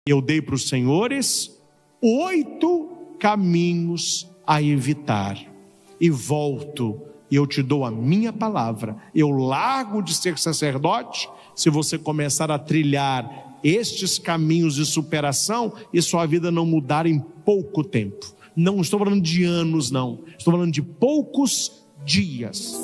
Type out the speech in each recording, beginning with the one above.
Eu dei para os senhores 8 caminhos a evitar. E volto, e eu te dou a minha palavra. Eu largo de ser sacerdote se você começar a trilhar estes caminhos de superação e sua vida não mudar em pouco tempo. Não estou falando de anos, não. Estou falando de poucos dias.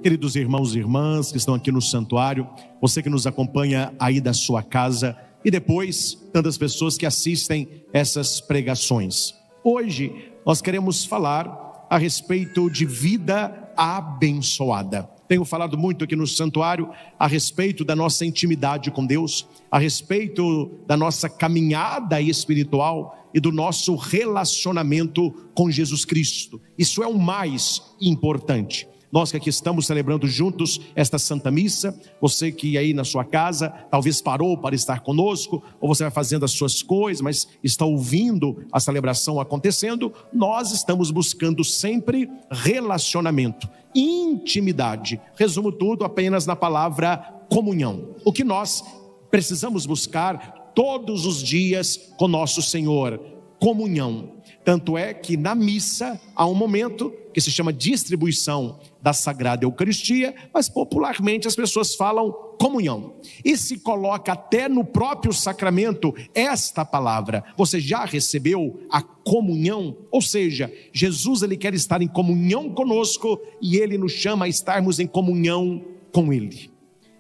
Queridos irmãos e irmãs que estão aqui no santuário, você que nos acompanha aí da sua casa e depois tantas pessoas que assistem essas pregações. Hoje nós queremos falar a respeito de vida abençoada. Tenho falado muito aqui no santuário a respeito da nossa intimidade com Deus, a respeito da nossa caminhada espiritual e do nosso relacionamento com Jesus Cristo. Isso é o mais importante. Nós que aqui estamos celebrando juntos esta Santa Missa, você que aí na sua casa talvez parou para estar conosco, ou você vai fazendo as suas coisas, mas está ouvindo a celebração acontecendo, nós estamos buscando sempre relacionamento, intimidade. Resumo tudo apenas na palavra comunhão. O que nós precisamos buscar todos os dias com nosso Senhor: comunhão. Tanto é que na missa há um momento que se chama distribuição da Sagrada Eucaristia, mas popularmente as pessoas falam comunhão. E se coloca até no próprio sacramento esta palavra: você já recebeu a comunhão? Ou seja, Jesus ele quer estar em comunhão conosco e ele nos chama a estarmos em comunhão com ele.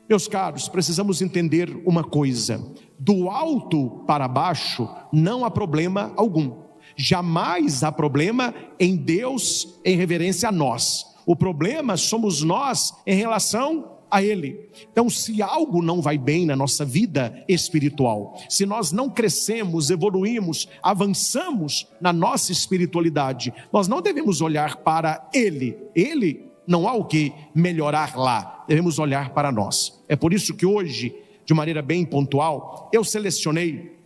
Meus caros, precisamos entender uma coisa: do alto para baixo não há problema algum. Jamais há problema em Deus em reverência a nós. O problema somos nós em relação a Ele. Então, se algo não vai bem na nossa vida espiritual, se nós não crescemos, evoluímos, avançamos na nossa espiritualidade, nós não devemos olhar para Ele. Ele não há o que melhorar lá, devemos olhar para nós. É por isso que hoje, de maneira bem pontual, eu selecionei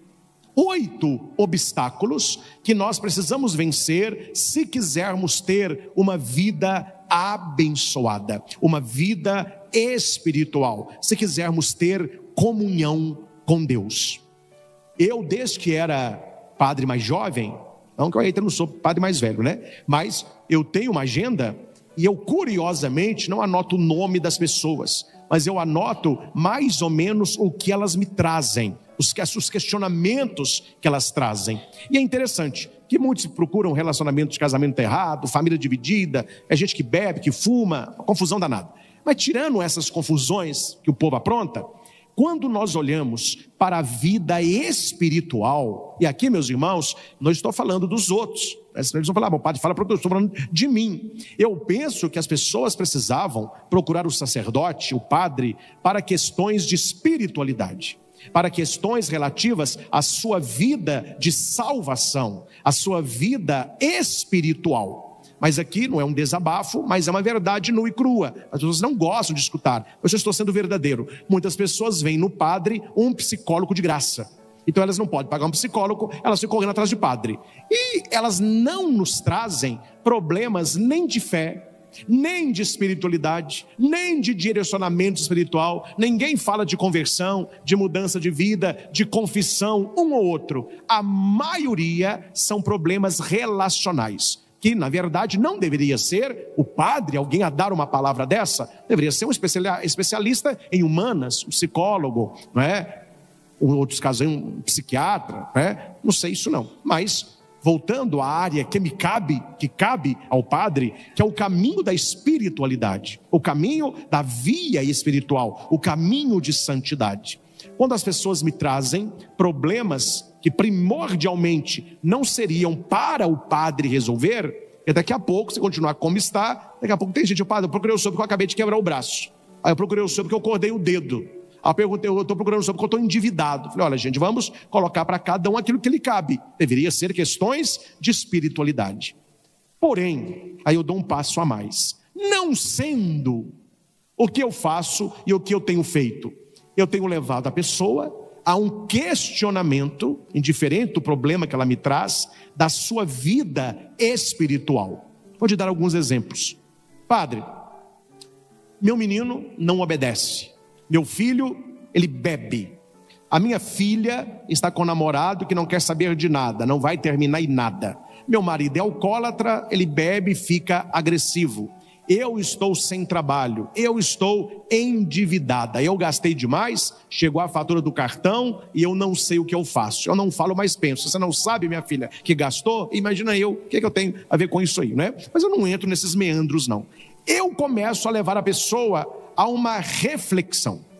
8 obstáculos que nós precisamos vencer se quisermos ter uma vida abençoada, uma vida espiritual, se quisermos ter comunhão com Deus. Eu, desde que era padre mais jovem, não que eu ainda não sou padre mais velho, né? Mas eu tenho uma agenda e eu curiosamente não anoto o nome das pessoas, mas eu anoto mais ou menos o que elas me trazem, os questionamentos que elas trazem. E é interessante que muitos procuram relacionamento de casamento errado, família dividida, é gente que bebe, que fuma, uma confusão danada. Mas tirando essas confusões que o povo apronta, quando nós olhamos para a vida espiritual, e aqui, meus irmãos, não estou falando dos outros, eles vão falar: bom, padre, fala para eu estou falando de mim. Eu penso que as pessoas precisavam procurar o sacerdote, o padre, para questões de espiritualidade, para questões relativas à sua vida de salvação, à sua vida espiritual. Mas aqui não é um desabafo, mas é uma verdade nua e crua. As pessoas não gostam de escutar, mas eu estou sendo verdadeiro. Muitas pessoas veem no padre um psicólogo de graça. Então elas não podem pagar um psicólogo, elas ficam correndo atrás de padre. E elas não nos trazem problemas nem de fé, nem de espiritualidade, nem de direcionamento espiritual. Ninguém fala de conversão, de mudança de vida, de confissão, um ou outro. A maioria são problemas relacionais, que na verdade não deveria ser o padre, alguém a dar uma palavra dessa, deveria ser um especialista em humanas, um psicólogo, não é? Em outros casos um psiquiatra, não é? Não sei isso não, mas voltando à área que cabe ao padre, que é o caminho da espiritualidade, o caminho da via espiritual, o caminho de santidade. Quando as pessoas me trazem problemas que primordialmente não seriam para o padre resolver, e daqui a pouco, se continuar como está, daqui a pouco tem gente: o padre, eu procurei o senhor porque eu acabei de quebrar o braço. Aí eu procurei o senhor porque eu cortei o dedo. Aí eu perguntei: eu estou procurando o senhor porque eu estou endividado. Falei: olha, gente, vamos colocar para cada um aquilo que lhe cabe. Deveria ser questões de espiritualidade. Porém, aí eu dou um passo a mais. Não sendo o que eu faço e o que eu tenho feito, eu tenho levado a pessoa a um questionamento, indiferente do problema que ela me traz, da sua vida espiritual. Vou te dar alguns exemplos. Padre, meu menino não obedece, meu filho, ele bebe. A minha filha está com um namorado que não quer saber de nada, não vai terminar em nada. Meu marido é alcoólatra, ele bebe e fica agressivo. Eu estou sem trabalho, eu estou endividada, eu gastei demais, chegou a fatura do cartão e eu não sei o que eu faço. Eu não falo, mas penso. Você não sabe, minha filha, que gastou? Imagina eu, o que eu tenho a ver com isso aí, né? Mas eu não entro nesses meandros, não. Eu começo a levar a pessoa a uma reflexão.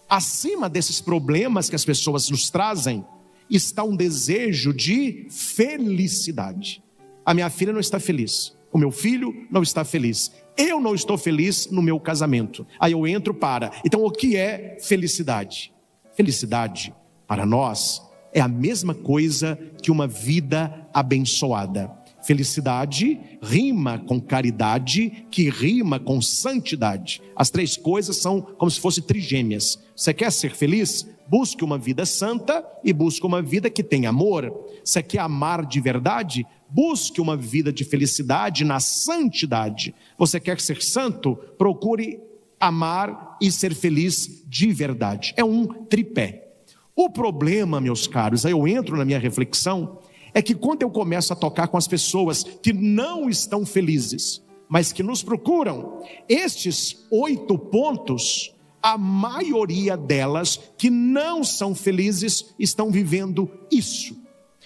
Acima desses problemas que as pessoas nos trazem, está um desejo de felicidade. A minha filha não está feliz. O meu filho não está feliz. Eu não estou feliz no meu casamento. Aí eu entro para. Então, o que é felicidade? Felicidade, para nós, é a mesma coisa que uma vida abençoada. Felicidade rima com caridade, que rima com santidade. As três coisas são como se fossem trigêmeas. Você quer ser feliz? Busque uma vida santa e busque uma vida que tem amor. Você quer amar de verdade? Busque uma vida de felicidade na santidade. Você quer ser santo? Procure amar e ser feliz de verdade. É um tripé. O problema, meus caros, aí eu entro na minha reflexão, é que quando eu começo a tocar com as pessoas que não estão felizes, mas que nos procuram, estes 8 pontos, a maioria delas que não são felizes estão vivendo isso.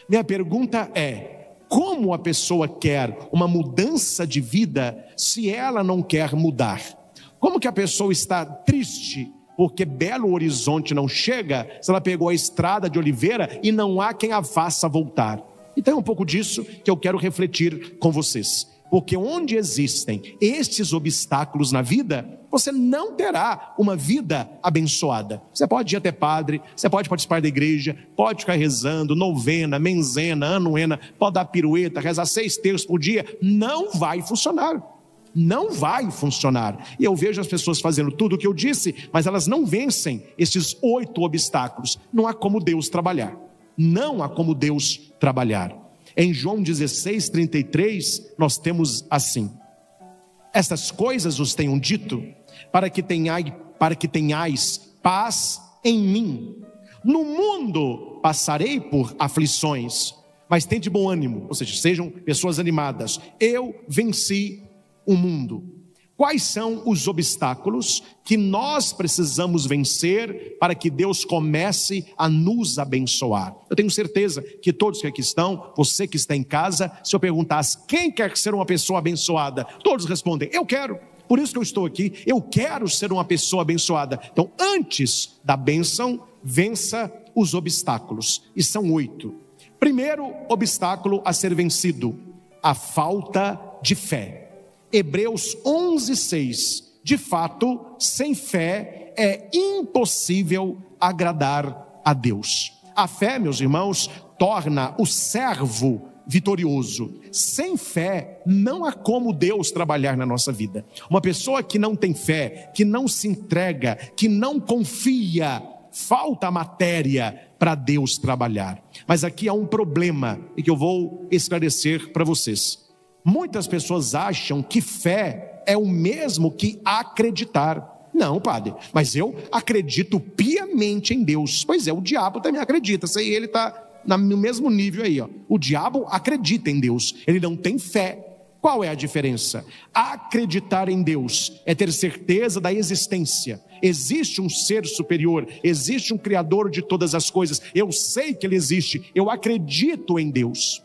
Minha pergunta é: como a pessoa quer uma mudança de vida se ela não quer mudar? Como que a pessoa está triste porque Belo Horizonte não chega, se ela pegou a estrada de Oliveira e não há quem a faça voltar? Então é um pouco disso que eu quero refletir com vocês. Porque onde existem estes obstáculos na vida, você não terá uma vida abençoada. Você pode ir até padre, você pode participar da igreja, pode ficar rezando, novena, menzena, anuena, pode dar pirueta, rezar 6 terços por dia, não vai funcionar. Não vai funcionar. E eu vejo as pessoas fazendo tudo o que eu disse, mas elas não vencem esses 8 obstáculos. Não há como Deus trabalhar. Não há como Deus trabalhar. Em João 16:33, nós temos assim: estas coisas os tenho dito, para que tenhais paz em mim. No mundo passarei por aflições, mas tende bom ânimo, ou seja, sejam pessoas animadas. Eu venci o mundo. Quais são os obstáculos que nós precisamos vencer para que Deus comece a nos abençoar? Eu tenho certeza que todos que aqui estão, você que está em casa, se eu perguntasse quem quer ser uma pessoa abençoada, todos respondem: eu quero. Por isso que eu estou aqui, eu quero ser uma pessoa abençoada. Então, antes da bênção, vença os obstáculos. E são 8. Primeiro obstáculo a ser vencido: a falta de fé. Hebreus 11:6. De fato, sem fé é impossível agradar a Deus. A fé, meus irmãos, torna o servo vitorioso. Sem fé, não há como Deus trabalhar na nossa vida. Uma pessoa que não tem fé, que não se entrega, que não confia, falta matéria para Deus trabalhar. Mas aqui há um problema e que eu vou esclarecer para vocês. Muitas pessoas acham que fé é o mesmo que acreditar. Não, padre, mas eu acredito piamente em Deus. Pois é, o diabo também acredita. Ele está no mesmo nível aí, ó. O diabo acredita em Deus, ele não tem fé. Qual é a diferença? Acreditar em Deus é ter certeza da existência. Existe um ser superior, existe um criador de todas as coisas. Eu sei que ele existe, eu acredito em Deus.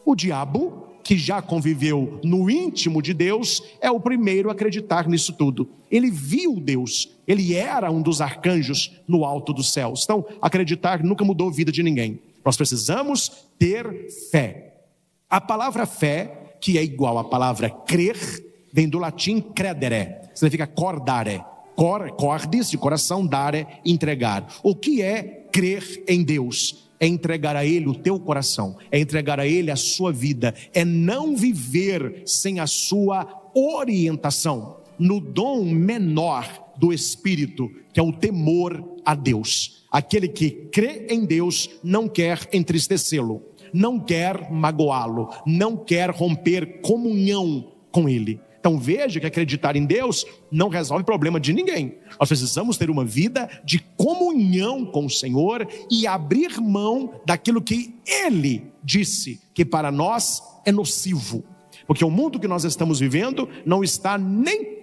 O diabo, que já conviveu no íntimo de Deus, é o primeiro a acreditar nisso tudo. Ele viu Deus, ele era um dos arcanjos no alto dos céus. Então, acreditar nunca mudou a vida de ninguém. Nós precisamos ter fé. A palavra fé, que é igual à palavra crer, vem do latim credere, significa cordare. Cordis, de coração, dare, entregar. O que é crer em Deus? É entregar a Ele o teu coração, é entregar a Ele a sua vida, é não viver sem a sua orientação, no dom menor do Espírito, que é o temor a Deus. Aquele que crê em Deus não quer entristecê-lo, não quer magoá-lo, não quer romper comunhão com Ele. Então veja que acreditar em Deus não resolve o problema de ninguém. Nós precisamos ter uma vida de comunhão com o Senhor e abrir mão daquilo que Ele disse que para nós é nocivo. Porque o mundo que nós estamos vivendo não está nem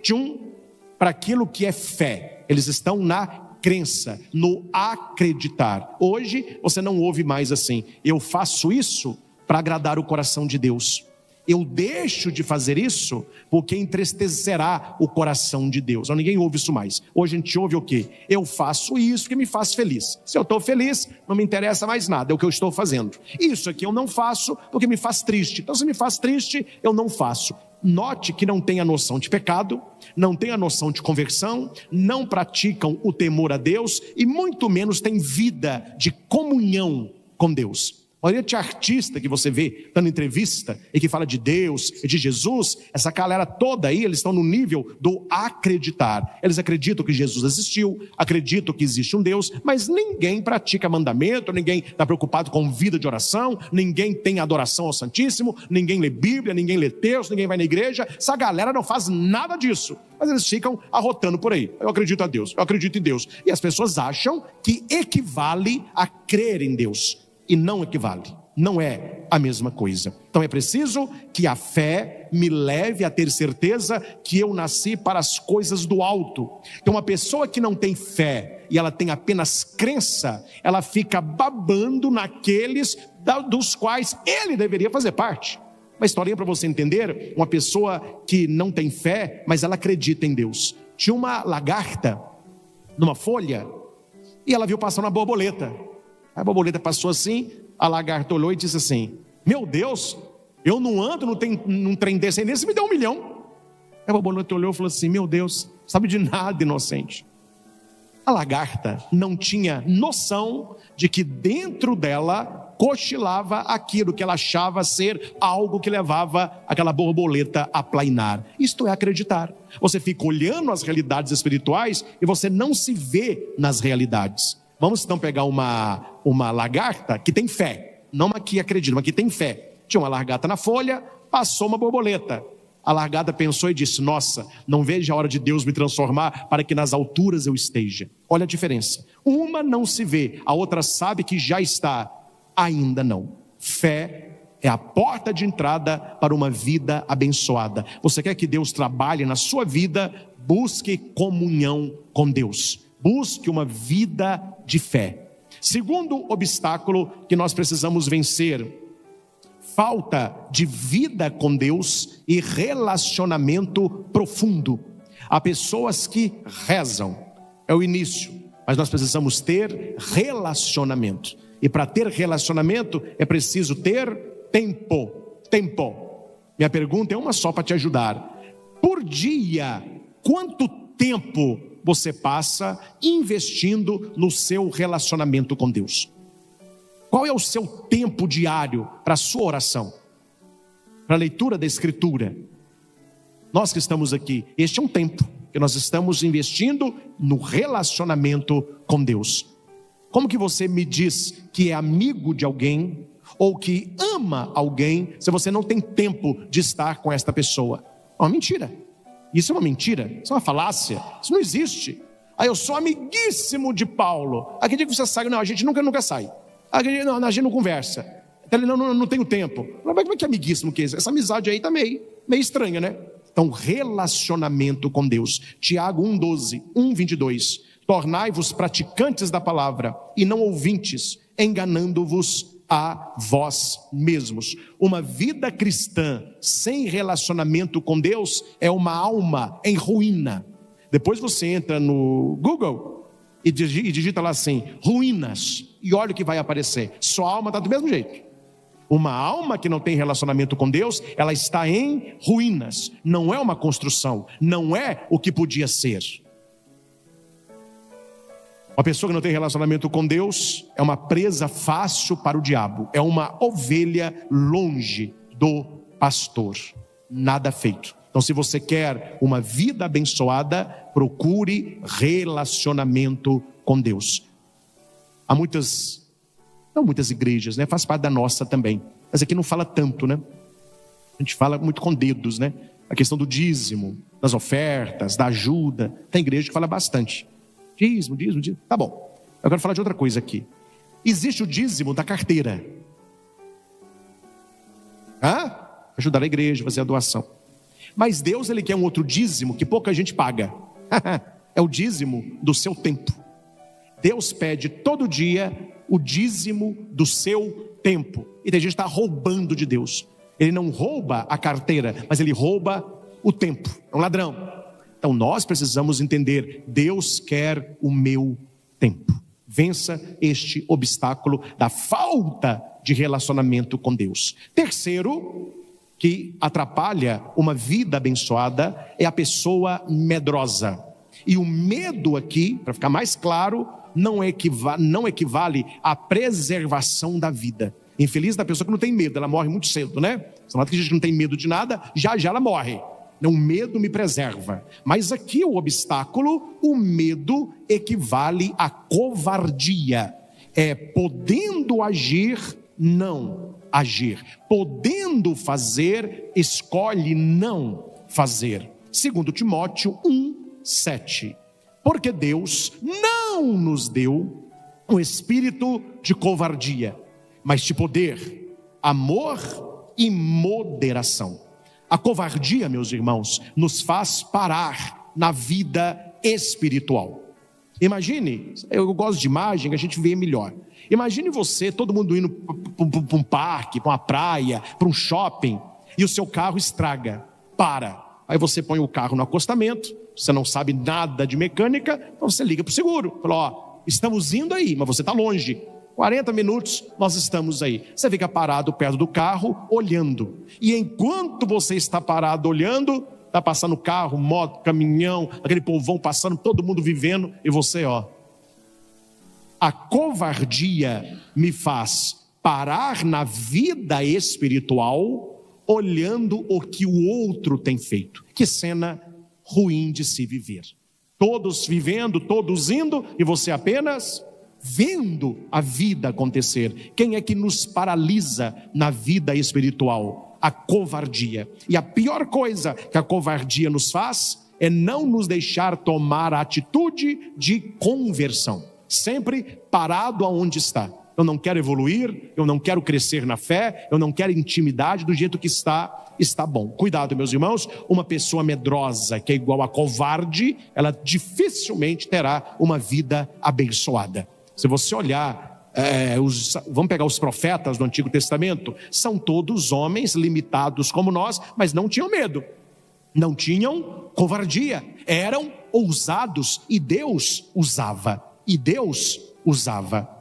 para aquilo que é fé. Eles estão na crença, no acreditar. Hoje você não ouve mais assim: eu faço isso para agradar o coração de Deus. Eu deixo de fazer isso porque entristecerá o coração de Deus. Não, ninguém ouve isso mais. Hoje a gente ouve o quê? Eu faço isso que me faz feliz. Se eu estou feliz, não me interessa mais nada, é o que eu estou fazendo. Isso aqui eu não faço porque me faz triste. Então se me faz triste, eu não faço. Note que não tem a noção de pecado, não tem a noção de conversão, não praticam o temor a Deus e muito menos tem vida de comunhão com Deus. A maioria de artista que você vê dando entrevista e que fala de Deus e de Jesus, essa galera toda aí, eles estão no nível do acreditar. Eles acreditam que Jesus existiu, acreditam que existe um Deus, mas ninguém pratica mandamento, ninguém está preocupado com vida de oração, ninguém tem adoração ao Santíssimo, ninguém lê Bíblia, ninguém lê texto, ninguém vai na igreja. Essa galera não faz nada disso, mas eles ficam arrotando por aí: eu acredito a Deus, eu acredito em Deus. E as pessoas acham que equivale a crer em Deus. E não equivale, não é a mesma coisa. Então é preciso que a fé me leve a ter certeza que eu nasci para as coisas do alto. Então uma pessoa que não tem fé e ela tem apenas crença, ela fica babando naqueles dos quais ele deveria fazer parte. Uma historinha para você entender: uma pessoa que não tem fé, mas ela acredita em Deus. Tinha uma lagarta numa folha e ela viu passar uma borboleta. A borboleta passou assim, a lagarta olhou e disse assim: meu Deus, eu não ando num trem desse aí, nesse me deu 1 milhão. A borboleta olhou e falou assim: meu Deus, sabe de nada, inocente. A lagarta não tinha noção de que dentro dela cochilava aquilo que ela achava ser algo que levava aquela borboleta a plainar. Isto é acreditar. Você fica olhando as realidades espirituais e você não se vê nas realidades. Vamos então pegar uma lagarta que tem fé, não uma que acredita, mas que tem fé. Tinha uma lagarta na folha, passou uma borboleta. A lagarta pensou e disse: nossa, não vejo a hora de Deus me transformar para que nas alturas eu esteja. Olha a diferença. Uma não se vê, a outra sabe que já está, ainda não. Fé é a porta de entrada para uma vida abençoada. Você quer que Deus trabalhe na sua vida? Busque comunhão com Deus. Busque uma vida de fé. Segundo obstáculo que nós precisamos vencer: falta de vida com Deus e relacionamento profundo. Há pessoas que rezam, é o início, mas nós precisamos ter relacionamento. E para ter relacionamento é preciso ter tempo. Minha pergunta é uma só para te ajudar: por dia, quanto tempo você passa investindo no seu relacionamento com Deus? Qual é o seu tempo diário para a sua oração, para a leitura da Escritura? Nós que estamos aqui, este é um tempo que nós estamos investindo no relacionamento com Deus. Como que você me diz que é amigo de alguém ou que ama alguém se você não tem tempo de estar com esta pessoa? É uma mentira. Isso é uma mentira, isso é uma falácia, isso não existe. Eu sou amiguíssimo de Paulo. Aquele dia que você sai, não, a gente nunca sai. A gente não conversa. Não tenho tempo. Mas como é que é amiguíssimo que é isso? Essa amizade aí está meio estranha, né? Então, relacionamento com Deus. Tiago 1,12, 1,22. Tornai-vos praticantes da palavra e não ouvintes, enganando-vos a vós mesmos. Uma vida cristã sem relacionamento com Deus é uma alma em ruína. Depois você entra no Google e digita lá assim: ruínas, e olha o que vai aparecer. Sua alma está do mesmo jeito. Uma alma que não tem relacionamento com Deus, ela está em ruínas. Não é uma construção, não é o que podia ser. Uma pessoa que não tem relacionamento com Deus é uma presa fácil para o diabo. É uma ovelha longe do pastor. Nada feito. Então, se você quer uma vida abençoada, procure relacionamento com Deus. Há não muitas igrejas, né? Faz parte da nossa também. Mas aqui não fala tanto, né? A gente fala muito com dedos, né? A questão do dízimo, das ofertas, da ajuda. Tem igreja que fala bastante. Dízimo. Tá bom. Eu quero falar de outra coisa aqui. Existe o dízimo da carteira. Ajudar a igreja, fazer a doação. Mas Deus, Ele quer um outro dízimo que pouca gente paga. É o dízimo do seu tempo. Deus pede todo dia o dízimo do seu tempo. E tem gente que está roubando de Deus. Ele não rouba a carteira, mas Ele rouba o tempo. É um ladrão. Então nós precisamos entender, Deus quer o meu tempo. Vença este obstáculo da falta de relacionamento com Deus. Terceiro, que atrapalha uma vida abençoada, é a pessoa medrosa. E o medo aqui, para ficar mais claro, não equivale à preservação da vida. Infeliz da pessoa que não tem medo, ela morre muito cedo, né? Você nota que a gente não tem medo de nada, já ela morre. Não, o medo me preserva. Mas aqui o obstáculo, o medo equivale à covardia. É podendo agir, não agir. Podendo fazer, escolhe não fazer. 2 Timóteo 1:7. Porque Deus não nos deu um espírito de covardia, mas de poder, amor e moderação. A covardia, meus irmãos, nos faz parar na vida espiritual. Imagine, eu gosto de imagem, a gente vê melhor. Imagine você, todo mundo indo para um parque, para uma praia, para um shopping, e o seu carro estraga, para. Aí você põe o carro no acostamento, você não sabe nada de mecânica, então você liga para o seguro. Fala, estamos indo aí, mas você está longe. 40 minutos nós estamos aí. Você fica parado perto do carro, olhando. E enquanto você está parado olhando, está passando carro, moto, caminhão, aquele povão passando, todo mundo vivendo, e você, A covardia me faz parar na vida espiritual, olhando o que o outro tem feito. Que cena ruim de se viver. Todos vivendo, todos indo, e você apenas vendo a vida acontecer. Quem é que nos paralisa na vida espiritual? A covardia. E a pior coisa que a covardia nos faz é não nos deixar tomar a atitude de conversão. Sempre parado aonde está. Eu não quero evoluir, eu não quero crescer na fé, eu não quero intimidade, do jeito que está bom. Cuidado, meus irmãos, uma pessoa medrosa que é igual a covarde, ela dificilmente terá uma vida abençoada. Se você olhar, vamos pegar os profetas do Antigo Testamento, são todos homens limitados como nós, mas não tinham medo, não tinham covardia, eram ousados e Deus usava.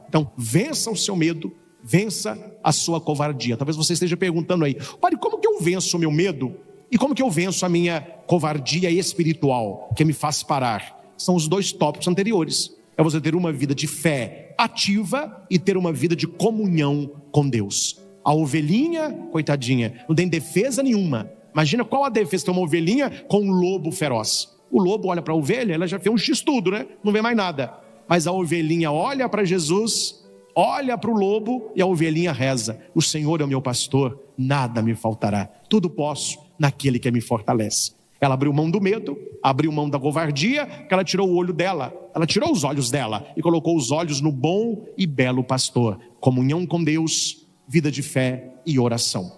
Então, vença o seu medo, vença a sua covardia. Talvez você esteja perguntando aí, padre, como que eu venço o meu medo? E como que eu venço a minha covardia espiritual, que me faz parar? São os dois tópicos anteriores. É você ter uma vida de fé ativa e ter uma vida de comunhão com Deus. A ovelhinha, coitadinha, não tem defesa nenhuma. Imagina qual a defesa de uma ovelhinha com um lobo feroz. O lobo olha para a ovelha, ela já fez um x-tudo, né? Não vê mais nada. Mas a ovelhinha olha para Jesus, olha para o lobo e a ovelhinha reza: o Senhor é o meu pastor, nada me faltará. Tudo posso naquele que me fortalece. Ela abriu mão do medo, abriu mão da covardia, que ela tirou o olho dela, ela tirou os olhos dela e colocou os olhos no bom e belo pastor. Comunhão com Deus, vida de fé e oração.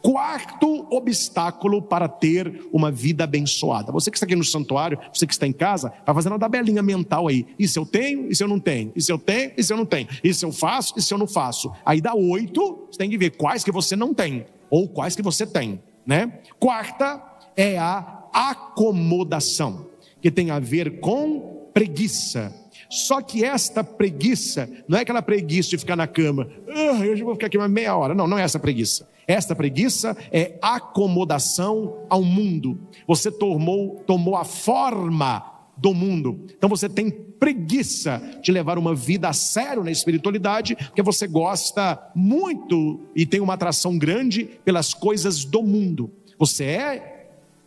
Quarto obstáculo para ter uma vida abençoada. Você que está aqui no santuário, você que está em casa, está fazendo uma tabelinha mental aí. Isso eu tenho, isso eu não tenho. Isso eu tenho, isso eu não tenho. Isso eu faço, isso eu não faço. Aí dá 8, você tem que ver quais que você não tem, ou quais que você tem, né? Quarta é a acomodação, que tem a ver com preguiça. Só que esta preguiça, não é aquela preguiça de ficar na cama, eu já vou ficar aqui mais meia hora. Não é essa preguiça. Esta preguiça é acomodação ao mundo. Você tomou a forma do mundo. Então você tem preguiça de levar uma vida a sério na espiritualidade, porque você gosta muito e tem uma atração grande pelas coisas do mundo. Você é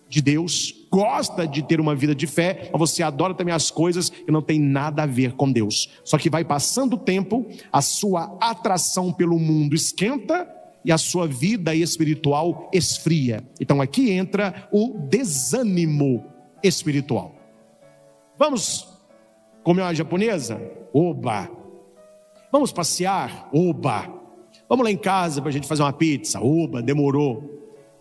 de Deus, gosta de ter uma vida de fé, mas você adora também as coisas que não tem nada a ver com Deus. Só que vai passando o tempo, a sua atração pelo mundo esquenta e a sua vida espiritual esfria. Então aqui entra o desânimo espiritual. Vamos comer uma japonesa? Oba! Vamos passear? Oba! Vamos lá em casa para a gente fazer uma pizza? Oba, demorou.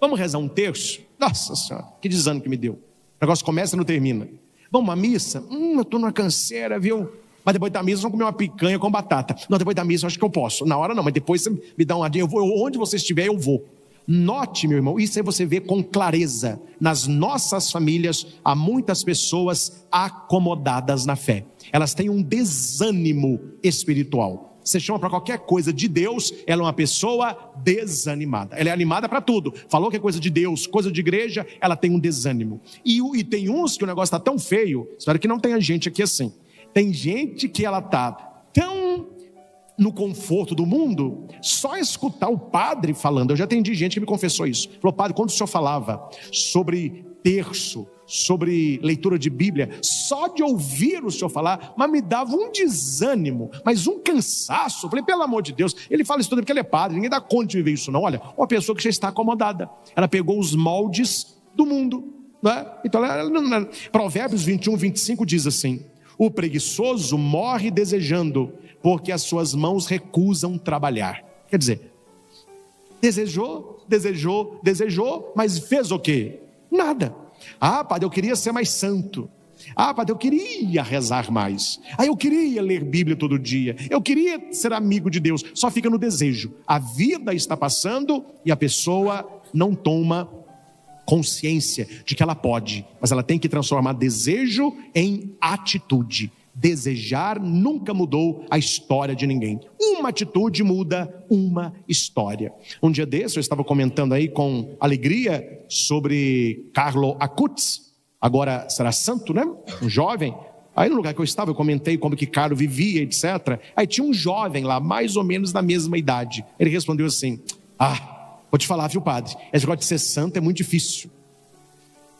Vamos rezar um terço? Nossa Senhora, que desânimo que me deu. O negócio começa e não termina. Vamos à missa? Eu estou numa canseira, viu? Mas depois da missa, vamos comer uma picanha com batata. Não, depois da missa eu acho que eu posso. Na hora não, mas depois você me dá uma dica. Onde você estiver, eu vou. Note, meu irmão, isso aí você vê com clareza. Nas nossas famílias, há muitas pessoas acomodadas na fé. Elas têm um desânimo espiritual. Você chama para qualquer coisa de Deus, ela é uma pessoa desanimada. Ela é animada para tudo. Falou que é coisa de Deus, coisa de igreja, ela tem um desânimo. E tem uns que o negócio está tão feio, espero que não tenha gente aqui assim. Tem gente que ela está tão no conforto do mundo, só escutar o padre falando. Eu já atendi gente que me confessou isso. Falou, padre, quando o senhor falava sobre terço, sobre leitura de Bíblia, só de ouvir o senhor falar, mas me dava um desânimo, mas um cansaço. Eu falei, pelo amor de Deus, ele fala isso tudo porque ele é padre, ninguém dá conta de viver isso não. Olha, uma pessoa que já está acomodada, ela pegou os moldes do mundo, né? Então, Provérbios 21, 25 diz assim: o preguiçoso morre desejando, porque as suas mãos recusam trabalhar. Quer dizer, desejou, mas fez o quê? Nada. Ah, padre, eu queria ser mais santo. Ah, padre, eu queria rezar mais. Ah, eu queria ler Bíblia todo dia. Eu queria ser amigo de Deus. Só fica no desejo. A vida está passando e a pessoa não toma consciência de que ela pode, mas ela tem que transformar desejo em atitude. Desejar nunca mudou a história de ninguém. Uma atitude muda uma história. Um dia desse eu estava comentando aí com alegria sobre Carlo Acutis, agora será santo, né? Um jovem. Aí no lugar que eu estava eu comentei como que Carlo vivia, etc. Aí tinha um jovem lá, mais ou menos da mesma idade. Ele respondeu assim: vou te falar, viu, padre, esse negócio de ser santo é muito difícil.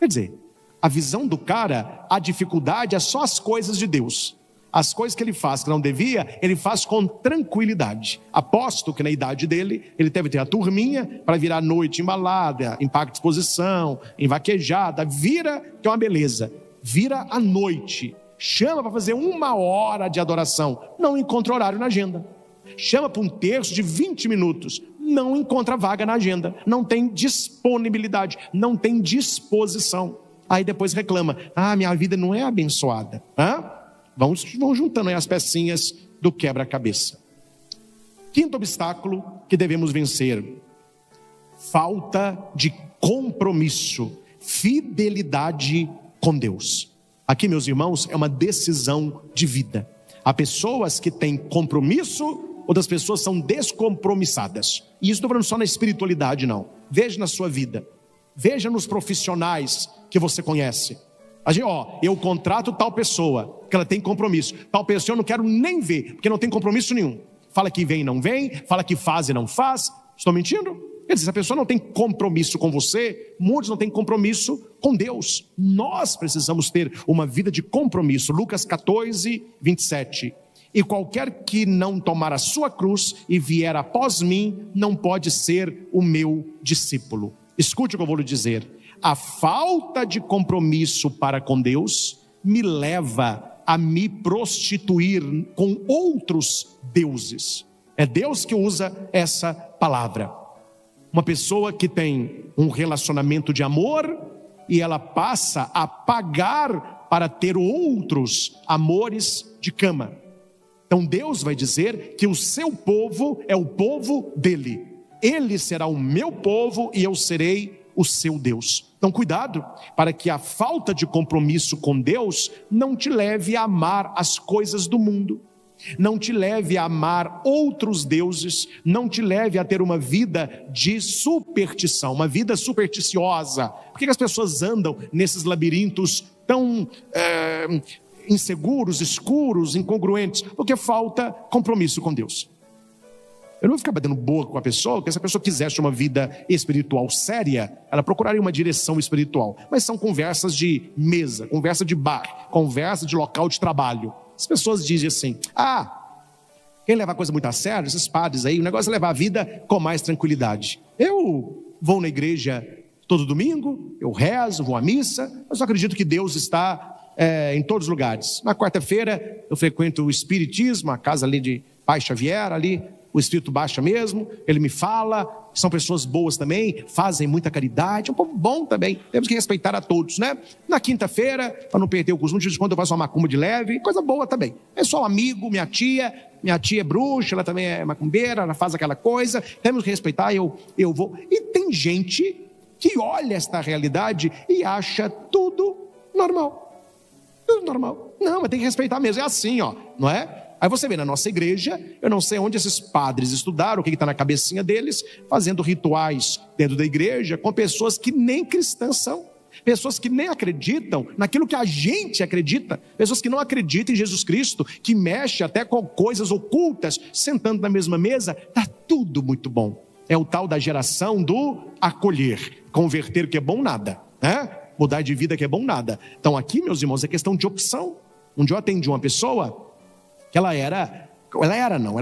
Quer dizer, a visão do cara, a dificuldade é só as coisas de Deus. As coisas que ele faz que não devia, ele faz com tranquilidade. Aposto que na idade dele, ele deve ter a turminha para virar à noite em balada, em parque de exposição, em vaquejada. Vira, que é uma beleza. Vira à noite. Chama para fazer 1 hora de adoração. Não encontra horário na agenda. Chama para um terço de 20 minutos. Não encontra vaga na agenda. Não tem disponibilidade. Não tem disposição. Aí depois reclama: minha vida não é abençoada. Vão juntando aí as pecinhas do quebra-cabeça. Quinto obstáculo que devemos vencer: falta de compromisso, fidelidade com Deus. Aqui, meus irmãos, é uma decisão de vida. Há pessoas que têm compromisso, outras pessoas são descompromissadas. E isso não estou falando só na espiritualidade, não. Veja na sua vida. Veja nos profissionais que você conhece. Eu contrato tal pessoa, que ela tem compromisso. Tal pessoa eu não quero nem ver, porque não tem compromisso nenhum. Fala que vem e não vem, fala que faz e não faz. Estou mentindo? Quer dizer, se a pessoa não tem compromisso com você, muitos não têm compromisso com Deus. Nós precisamos ter uma vida de compromisso. Lucas 14, 27. E qualquer que não tomar a sua cruz e vier após mim, não pode ser o meu discípulo. Escute o que eu vou lhe dizer. A falta de compromisso para com Deus me leva a me prostituir com outros deuses. É Deus que usa essa palavra. Uma pessoa que tem um relacionamento de amor e ela passa a pagar para ter outros amores de cama. Então Deus vai dizer que o seu povo é o povo dele. Ele será o meu povo e eu serei o seu Deus. Então cuidado para que a falta de compromisso com Deus não te leve a amar as coisas do mundo, não te leve a amar outros deuses, não te leve a ter uma vida de superstição, uma vida supersticiosa. Por que as pessoas andam nesses labirintos tão inseguros, escuros, incongruentes? Porque falta compromisso com Deus. Eu não vou ficar batendo boca com a pessoa, porque se a pessoa quisesse uma vida espiritual séria, ela procuraria uma direção espiritual. Mas são conversas de mesa, conversa de bar, conversa de local de trabalho. As pessoas dizem assim: Quem leva a coisa muito a sério, esses padres aí, o negócio é levar a vida com mais tranquilidade. Eu vou na igreja todo domingo, eu rezo, vou à missa, mas eu acredito que Deus está em todos os lugares. Na quarta-feira eu frequento o Espiritismo, a casa ali de Pai Xavier, ali o Espírito baixa mesmo, ele me fala, são pessoas boas também, fazem muita caridade, é um povo bom também, temos que respeitar a todos, né? Na quinta-feira, para não perder o costume, de vez em quando eu faço uma macumba de leve, coisa boa também. É só um amigo, minha tia é bruxa, ela também é macumbeira, ela faz aquela coisa, temos que respeitar, eu vou. E tem gente que olha esta realidade e acha tudo normal. Tudo normal. Não, mas tem que respeitar mesmo, é assim, ó, não é? Aí você vê na nossa igreja, eu não sei onde esses padres estudaram, o que está na cabecinha deles, fazendo rituais dentro da igreja com pessoas que nem cristãs são, pessoas que nem acreditam naquilo que a gente acredita, pessoas que não acreditam em Jesus Cristo, que mexe até com coisas ocultas, sentando na mesma mesa, está tudo muito bom. É o tal da geração do acolher, converter que é bom nada, né? Mudar de vida que é bom nada. Então aqui, meus irmãos, é questão de opção. Um dia eu atendi uma pessoa que ela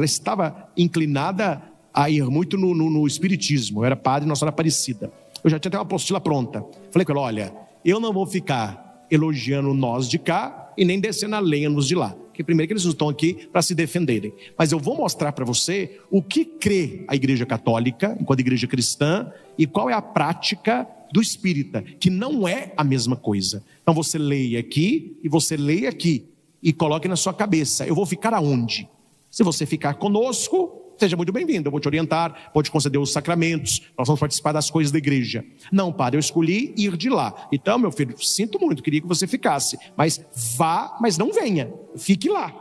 estava inclinada a ir muito no espiritismo. Eu era padre Nossa Senhora Aparecida. Eu já tinha até uma apostila pronta. Falei com ela, olha, eu não vou ficar elogiando nós de cá e nem descendo a lenha nos de lá. Porque primeiro que eles não estão aqui para se defenderem. Mas eu vou mostrar para você o que crê a igreja católica, enquanto igreja cristã, e qual é a prática do espírita, que não é a mesma coisa. Então você leia aqui e você leia aqui. E coloque na sua cabeça, eu vou ficar aonde? Se você ficar conosco, seja muito bem-vindo, eu vou te orientar, vou te conceder os sacramentos, nós vamos participar das coisas da igreja. Não, padre, eu escolhi ir de lá. Então, meu filho, sinto muito, queria que você ficasse, mas vá, mas não venha, fique lá.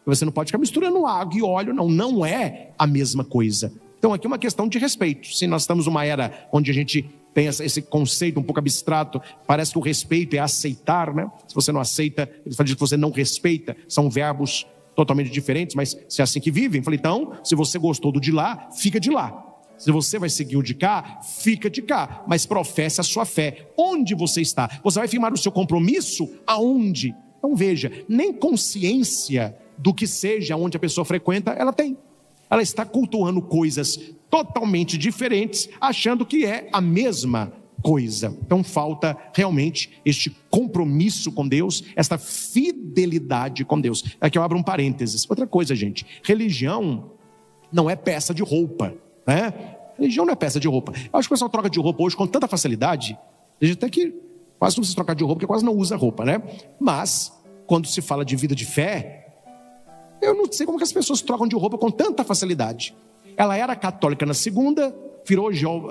Você não pode ficar misturando água e óleo, não é a mesma coisa. Então aqui é uma questão de respeito. Se nós estamos numa era onde a gente tem esse conceito um pouco abstrato, parece que o respeito é aceitar, né? Se você não aceita, eles falam que você não respeita, são verbos totalmente diferentes, mas se é assim que vivem, falei, então, se você gostou do de lá, fica de lá. Se você vai seguir o de cá, fica de cá, mas professe a sua fé. Onde você está? Você vai firmar o seu compromisso aonde? Então veja, nem consciência do que seja onde a pessoa frequenta, ela tem. Ela está cultuando coisas totalmente diferentes, achando que é a mesma coisa. Então falta realmente este compromisso com Deus, esta fidelidade com Deus. Aqui eu abro um parênteses. Outra coisa, gente, religião não é peça de roupa, né? Religião não é peça de roupa. Eu acho que o pessoal troca de roupa hoje com tanta facilidade, a gente até que quase não precisa trocar de roupa, porque quase não usa roupa, né? Mas, quando se fala de vida de fé, eu não sei como que as pessoas trocam de roupa com tanta facilidade. Ela era católica na segunda,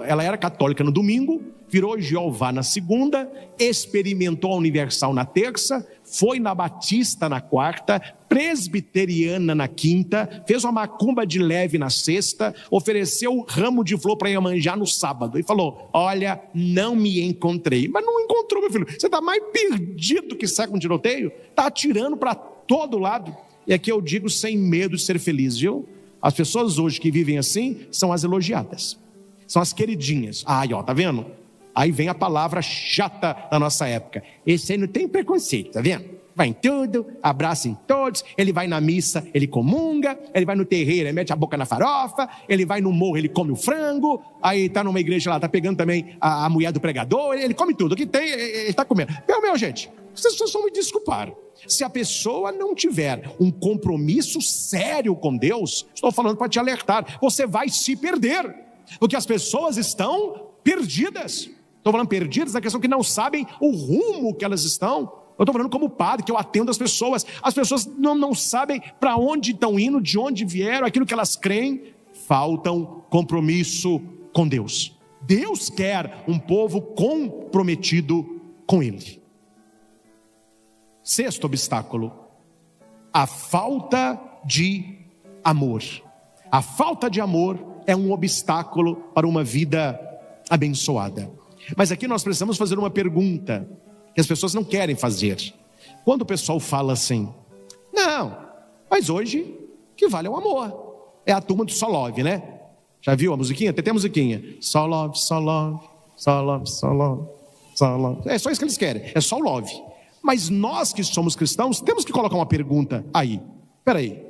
ela era católica no domingo, virou Jeová na segunda, experimentou a Universal na terça, foi na Batista na quarta, presbiteriana na quinta, fez uma macumba de leve na sexta, ofereceu ramo de flor para Iemanjá no sábado e falou, olha, não me encontrei. Mas não encontrou, meu filho, você está mais perdido que segue um tiroteio, está atirando para todo lado. E aqui eu digo sem medo de ser feliz, viu? As pessoas hoje que vivem assim são as elogiadas, são as queridinhas. Aí, ó, tá vendo? Aí vem a palavra chata da nossa época. Esse aí não tem preconceito, tá vendo? Vai em tudo, abraça em todos, ele vai na missa, ele comunga, ele vai no terreiro, ele mete a boca na farofa, ele vai no morro, ele come o frango, aí tá numa igreja lá, tá pegando também a mulher do pregador, ele come tudo, o que tem, ele tá comendo. Meu, gente, vocês só me desculparam. Se a pessoa não tiver um compromisso sério com Deus, estou falando para te alertar, você vai se perder, porque as pessoas estão perdidas. Estou falando perdidas na questão que não sabem o rumo que elas estão. Eu estou falando como padre, que eu atendo as pessoas não sabem para onde estão indo, de onde vieram, aquilo que elas creem, faltam compromisso com Deus. Deus quer um povo comprometido com Ele. Sexto obstáculo, a falta de amor. A falta de amor é um obstáculo para uma vida abençoada. Mas aqui nós precisamos fazer uma pergunta que as pessoas não querem fazer. Quando o pessoal fala assim, não, mas hoje que vale é o amor. É a turma do Só Love, né? Já viu a musiquinha? Tem a musiquinha. Só love, só love, só love, só love, só love. É só isso que eles querem, é só o love. Mas nós que somos cristãos temos que colocar uma pergunta aí. Espera aí,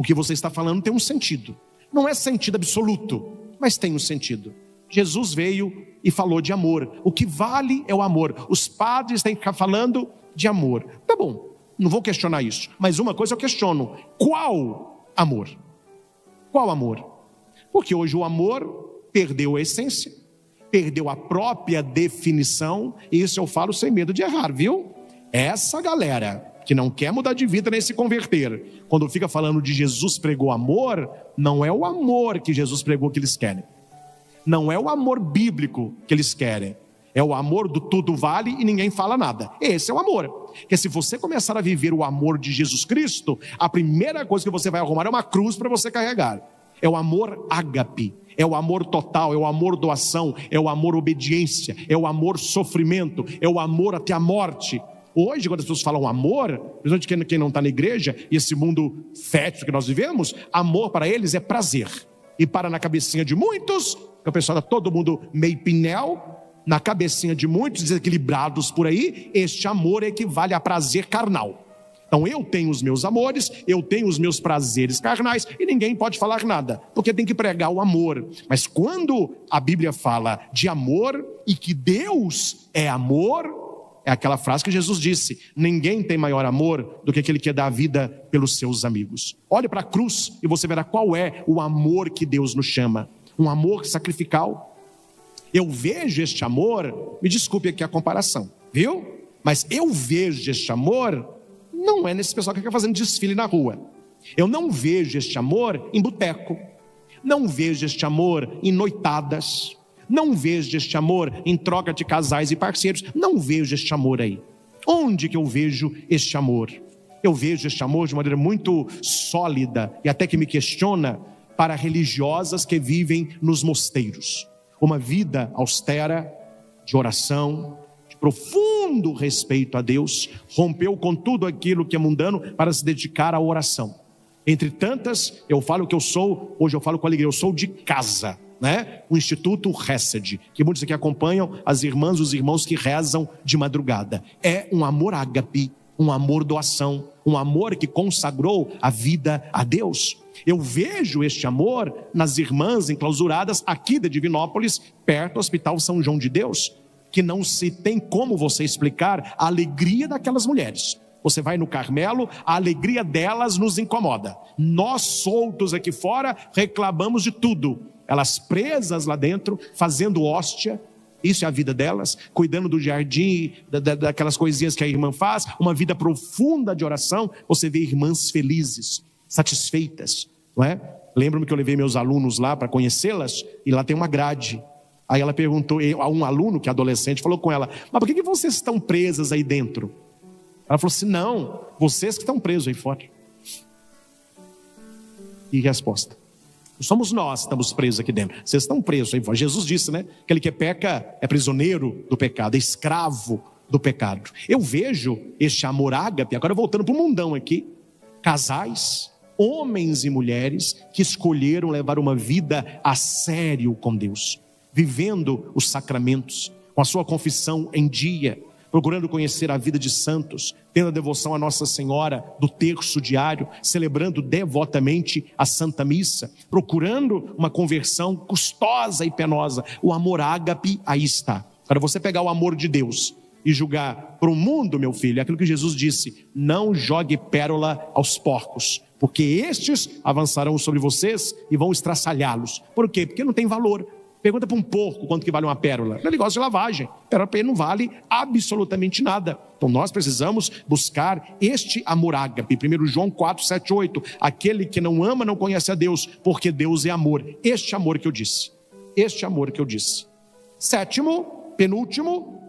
O que você está falando tem um sentido. Não é sentido absoluto, mas tem um sentido. Jesus veio e falou de amor. O que vale é o amor. Os padres têm que ficar falando de amor. Tá bom, não vou questionar isso. Mas uma coisa eu questiono: qual amor? Qual amor? Porque hoje o amor perdeu a essência, perdeu a própria definição. E isso eu falo sem medo de errar, viu? Essa galera que não quer mudar de vida nem se converter, quando fica falando de Jesus pregou amor, não é o amor que Jesus pregou que eles querem. Não é o amor bíblico que eles querem. É o amor do tudo vale e ninguém fala nada. Esse é o amor. Porque se você começar a viver o amor de Jesus Cristo, a primeira coisa que você vai arrumar é uma cruz para você carregar. É o amor ágape. É o amor total, é o amor doação, é o amor obediência, é o amor sofrimento, é o amor até a morte. Hoje, quando as pessoas falam amor, principalmente quem não está na igreja, e esse mundo fétido que nós vivemos, amor para eles é prazer. E para na cabecinha de muitos, que o pessoal está todo mundo meio pinel, na cabecinha de muitos desequilibrados por aí, este amor equivale a prazer carnal. Então eu tenho os meus amores, eu tenho os meus prazeres carnais, e ninguém pode falar nada, porque tem que pregar o amor. Mas quando a Bíblia fala de amor, e que Deus é amor, é aquela frase que Jesus disse: ninguém tem maior amor do que aquele que dá a vida pelos seus amigos. Olhe para a cruz e você verá qual é o amor que Deus nos chama. Um amor sacrificial. Eu vejo este amor, me desculpe aqui a comparação, viu? Mas eu vejo este amor, não é nesse pessoal que fica fazendo desfile na rua. Eu não vejo este amor em boteco. Não vejo este amor em noitadas. Não vejo este amor em troca de casais e parceiros. Não vejo este amor aí. Onde que eu vejo este amor? Eu vejo este amor de maneira muito sólida e até que me questiona para religiosas que vivem nos mosteiros. Uma vida austera, de oração, de profundo respeito a Deus, rompeu com tudo aquilo que é mundano para se dedicar à oração. Entre tantas, eu falo que eu sou, hoje eu falo com alegria, eu sou de casa, né? O Instituto Hesed, que muitos aqui acompanham, as irmãs e os irmãos que rezam de madrugada. É um amor ágape, um amor doação, um amor que consagrou a vida a Deus. Eu vejo este amor nas irmãs enclausuradas aqui de Divinópolis, perto do Hospital São João de Deus, que não se tem como você explicar a alegria daquelas mulheres. Você vai no Carmelo, a alegria delas nos incomoda. Nós soltos aqui fora reclamamos de tudo. Elas presas lá dentro, fazendo hóstia, isso é a vida delas, cuidando do jardim, daquelas coisinhas que a irmã faz, uma vida profunda de oração. Você vê irmãs felizes, satisfeitas, não é? Lembro-me que eu levei meus alunos lá para conhecê-las, e lá tem uma grade. Aí ela perguntou, a um aluno que é adolescente, falou com ela: mas por que vocês estão presas aí dentro? Ela falou assim: não, vocês que estão presos aí fora. E resposta: somos nós que estamos presos aqui dentro, vocês estão presos aí fora. Jesus disse, né? Aquele que peca é prisioneiro do pecado, é escravo do pecado. Eu vejo este amor ágape, agora voltando para o mundão aqui, casais, homens e mulheres que escolheram levar uma vida a sério com Deus, vivendo os sacramentos, com a sua confissão em dia, procurando conhecer a vida de santos, tendo a devoção a Nossa Senhora do terço diário, celebrando devotamente a Santa Missa, procurando uma conversão custosa e penosa. O amor ágape aí está. Para você pegar o amor de Deus e julgar para o mundo, meu filho, é aquilo que Jesus disse: não jogue pérola aos porcos, porque estes avançarão sobre vocês e vão estraçalhá-los. Por quê? Porque não tem valor. Pergunta para um porco quanto que vale uma pérola. Ele gosta de lavagem. Pérola para ele não vale absolutamente nada. Então nós precisamos buscar este amor ágape. 1 João 4, 7, 8. Aquele que não ama não conhece a Deus, porque Deus é amor. Este amor que eu disse. Este amor que eu disse. Sétimo, penúltimo,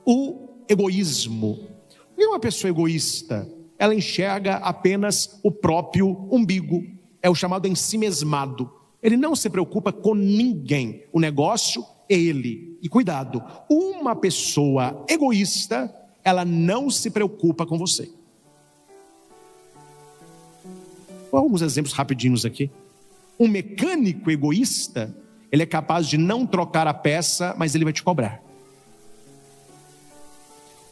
o egoísmo. E uma pessoa egoísta, ela enxerga apenas o próprio umbigo. É o chamado ensimesmado. Ele não se preocupa com ninguém. O negócio é ele. E cuidado, uma pessoa egoísta, ela não se preocupa com você. Alguns exemplos rapidinhos aqui. Um mecânico egoísta, ele é capaz de não trocar a peça, mas ele vai te cobrar.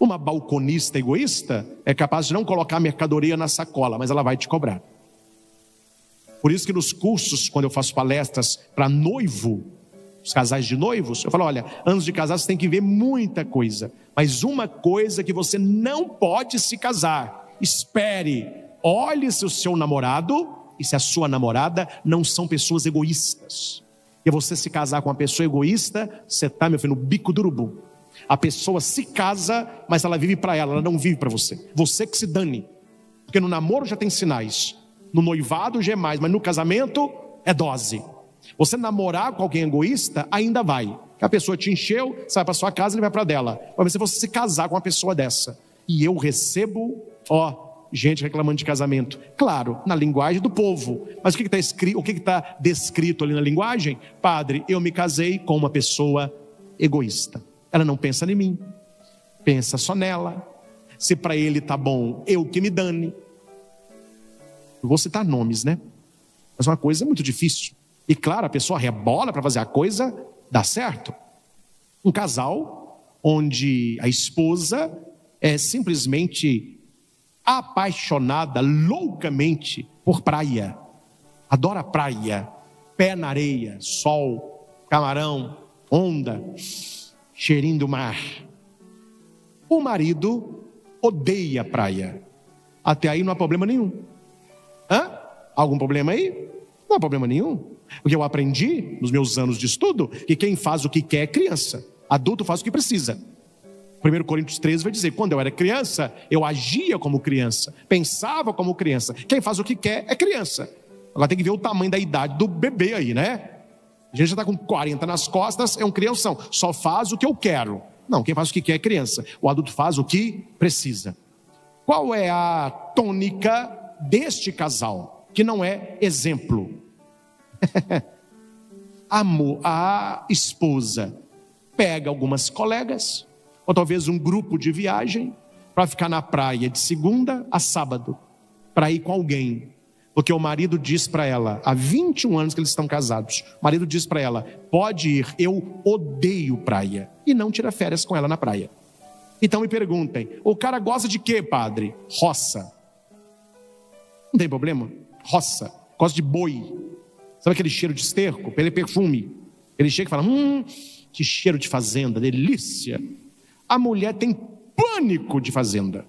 Uma balconista egoísta é capaz de não colocar a mercadoria na sacola, mas ela vai te cobrar. Por isso que nos cursos, quando eu faço palestras para noivo, os casais de noivos, eu falo, olha, antes de casar você tem que ver muita coisa, mas uma coisa que você não pode se casar: espere, olhe se o seu namorado e se a sua namorada não são pessoas egoístas. E você se casar com uma pessoa egoísta, você está, meu filho, no bico do urubu. A pessoa se casa, mas ela vive para ela não vive para você. Você que se dane. Porque no namoro já tem sinais, no noivado já é mais, mas no casamento é dose. Você namorar com alguém egoísta, ainda vai. A pessoa te encheu, sai para sua casa e vai para dela. Mas se você se casar com uma pessoa dessa, e eu recebo, gente reclamando de casamento, claro, na linguagem do povo, mas o que está escrito, o que está descrito ali na linguagem? Padre, eu me casei com uma pessoa egoísta. Ela não pensa em mim, pensa só nela. Se para ele tá bom, eu que me dane. Eu vou citar nomes, né? Mas uma coisa muito difícil. E claro, a pessoa rebola para fazer a coisa dar certo. Um casal onde a esposa é simplesmente apaixonada loucamente por praia, adora praia, pé na areia, sol, camarão, onda, cheirinho do mar. O marido odeia praia. Até aí não há problema nenhum. Algum problema aí? Não há problema nenhum. Porque eu aprendi nos meus anos de estudo que quem faz o que quer é criança, adulto faz o que precisa. 1 Coríntios 13 vai dizer, quando eu era criança, eu agia como criança, pensava como criança. Quem faz o que quer é criança. Agora tem que ver o tamanho da idade do bebê aí, né? A gente já está com 40 nas costas, é um crianção, só faz o que eu quero. Não, quem faz o que quer é criança. O adulto faz o que precisa. Qual é a tônica deste casal, que não é exemplo? A esposa pega algumas colegas, ou talvez um grupo de viagem, para ficar na praia de segunda a sábado, para ir com alguém, porque o marido diz para ela, há 21 anos que eles estão casados, o marido diz para ela, pode ir, eu odeio praia, e não tira férias com ela na praia. Então me perguntem, o cara gosta de quê, padre? Roça. Não tem problema, roça, gosta de boi. Sabe aquele cheiro de esterco, aquele perfume? Ele chega e fala, que cheiro de fazenda, delícia. A mulher tem pânico de fazenda,